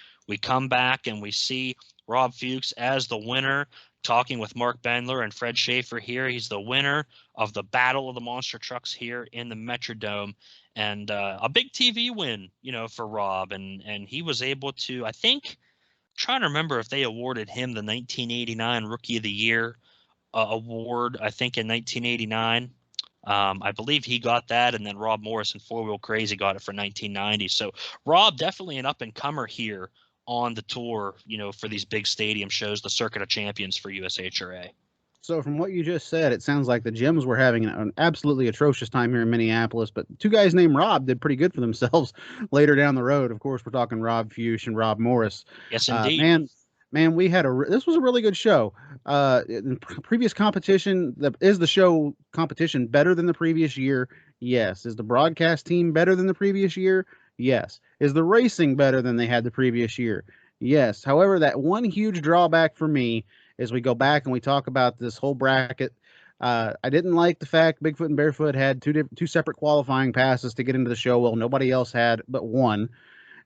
come back and we see Rob Fuchs as the winner, talking with Mark Bendler and Fred Schaefer here. He's the winner of the Battle of the Monster Trucks here in the Metrodome. And a big TV win, for Rob. And he was able to, I think, trying to remember if they awarded him the 1989 Rookie of the Year award, I think in 1989. I believe he got that, and then Rob Morris and Four Wheel Crazy got it for 1990. So Rob definitely an up-and-comer here on the tour, for these big stadium shows, the Circuit of Champions for USHRA. So from what you just said, it sounds like the Jims were having an absolutely atrocious time here in Minneapolis, but two guys named Rob did pretty good for themselves later down the road. Of course, we're talking Rob Fuchs and Rob Morris. Yes, indeed. Man, we had this was a really good show. In previous competition, is the show competition better than the previous year? Yes. Is the broadcast team better than the previous year? Yes. Is the racing better than they had the previous year? Yes. However, that one huge drawback for me as we go back and we talk about this whole bracket, I didn't like the fact Bigfoot and Barefoot had two separate qualifying passes to get into the show. Well, nobody else had but one.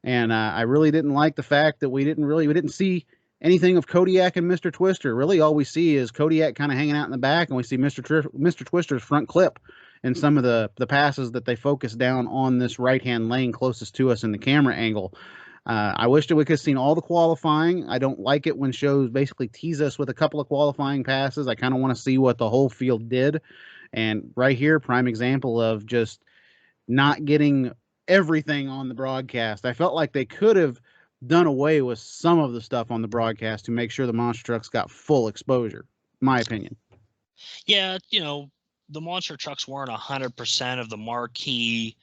And I really didn't like the fact that we didn't see anything of Kodiak and Mr. Twister. Really, all we see is Kodiak kind of hanging out in the back, and we see Mr. Twister's front clip in some of the passes that they focus down on this right-hand lane closest to us in the camera angle. I wish that we could have seen all the qualifying. I don't like it when shows basically tease us with a couple of qualifying passes. I kind of want to see what the whole field did. And right here, prime example of just not getting everything on the broadcast. I felt like they could have done away with some of the stuff on the broadcast to make sure the monster trucks got full exposure. My opinion. Yeah, the monster trucks weren't 100% of the marquee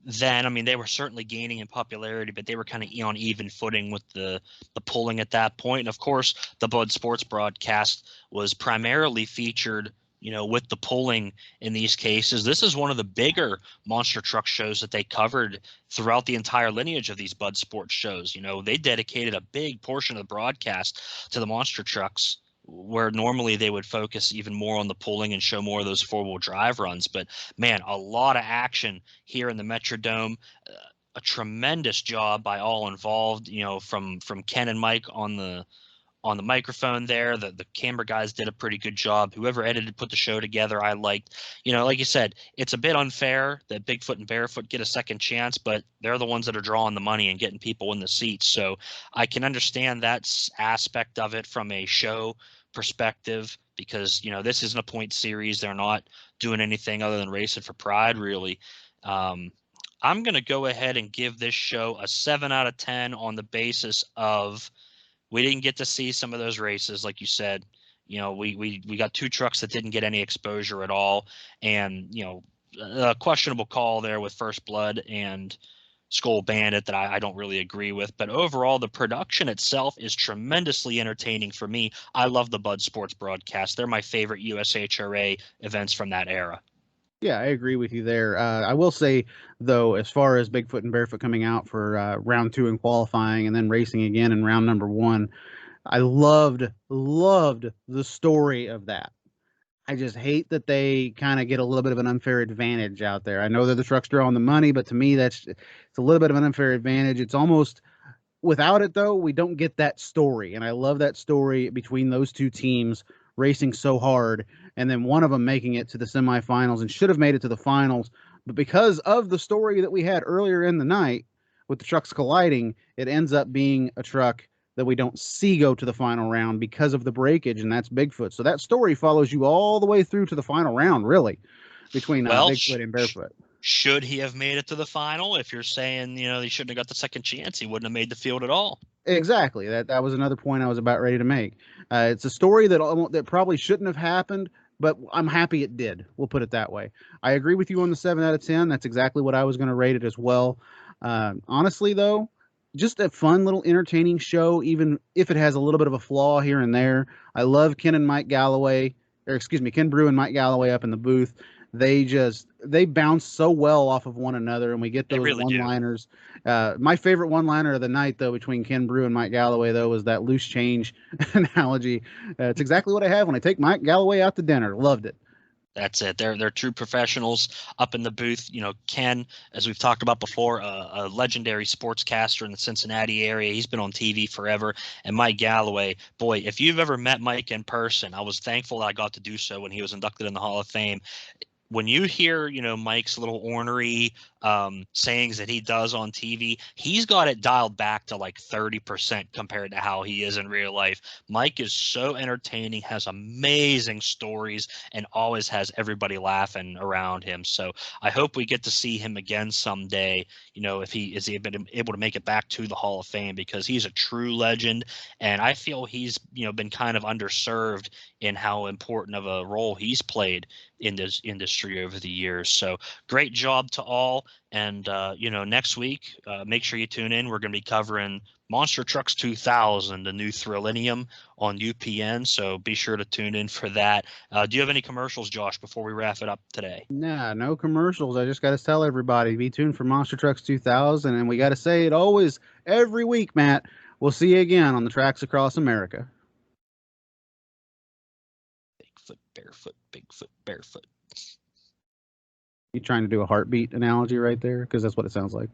then. I mean, they were certainly gaining in popularity, but they were kind of on even footing with the pulling at that point. And of course, the Bud Sports broadcast was primarily featured, with the pulling in these cases. This is one of the bigger monster truck shows that they covered throughout the entire lineage of these Bud Sports shows. They dedicated a big portion of the broadcast to the monster trucks, where normally they would focus even more on the pulling and show more of those four-wheel drive runs. But man, a lot of action here in the Metrodome. A tremendous job by all involved, from Ken and Mike on the microphone there. The camera guys did a pretty good job. Whoever edited, put the show together, I liked. Like you said, it's a bit unfair that Bigfoot and Barefoot get a second chance, but they're the ones that are drawing the money and getting people in the seats. So I can understand that aspect of it from a show perspective, because this isn't a point series. They're not doing anything other than racing for pride, really. I'm going to go ahead and give this show a 7 out of 10 on the basis of we didn't get to see some of those races, like you said. We got two trucks that didn't get any exposure at all, and a questionable call there with First Blood and Skull Bandit that I don't really agree with. But overall, the production itself is tremendously entertaining for me. I love the Bud Sports broadcast. They're my favorite USHRA events from that era. Yeah, I agree with you there. I will say, though, as far as Bigfoot and Barefoot coming out for round 2 in qualifying and then racing again in round number 1, I loved the story of that. I just hate that they kind of get a little bit of an unfair advantage out there. I know that the trucks drawing the money, but to me, it's a little bit of an unfair advantage. It's almost, without it, though, we don't get that story. And I love that story between those two teams racing so hard, and then one of them making it to the semifinals and should have made it to the finals. But because of the story that we had earlier in the night with the trucks colliding, it ends up being a truck that we don't see go to the final round because of the breakage, and that's Bigfoot. So that story follows you all the way through to the final round, really, between Bigfoot and Barefoot. Should he have made it to the final? If you're saying, he shouldn't have got the second chance, he wouldn't have made the field at all. Exactly. That was another point I was about ready to make. It's a story that probably shouldn't have happened, but I'm happy it did. We'll put it that way. I agree with you on the 7 out of 10. That's exactly what I was going to rate it as well. Honestly, though, just a fun little entertaining show, even if it has a little bit of a flaw here and there. I love Ken and Mike Galloway, Ken Brew and Mike Galloway up in the booth. They bounce so well off of one another, and we get those really one-liners. My favorite one-liner of the night, though, between Ken Brew and Mike Galloway, though, was that loose change analogy. It's exactly what I have when I take Mike Galloway out to dinner. Loved it. That's it. They're true professionals up in the booth. Ken, as we've talked about before, a legendary sportscaster in the Cincinnati area. He's been on TV forever. And Mike Galloway, boy, if you've ever met Mike in person, I was thankful that I got to do so when he was inducted in the Hall of Fame. When you hear, Mike's little ornery sayings that he does on TV, he's got it dialed back to like 30% compared to how he is in real life. Mike is so entertaining, has amazing stories, and always has everybody laughing around him. So I hope we get to see him again someday, if he is been able to make it back to the Hall of Fame, because he's a true legend. And I feel he's, been kind of underserved in how important of a role he's played in this industry over the years. So great job to all. And, next week, make sure you tune in. We're going to be covering Monster Trucks 2000, the new Thrillium on UPN. So be sure to tune in for that. Do you have any commercials, Josh, before we wrap it up today? Nah, no commercials. I just got to tell everybody, be tuned for Monster Trucks 2000. And we got to say it always, every week, Matt. We'll see you again on the tracks across America. Bigfoot, Barefoot, Bigfoot, Barefoot. You trying to do a heartbeat analogy right there? Because that's what it sounds like.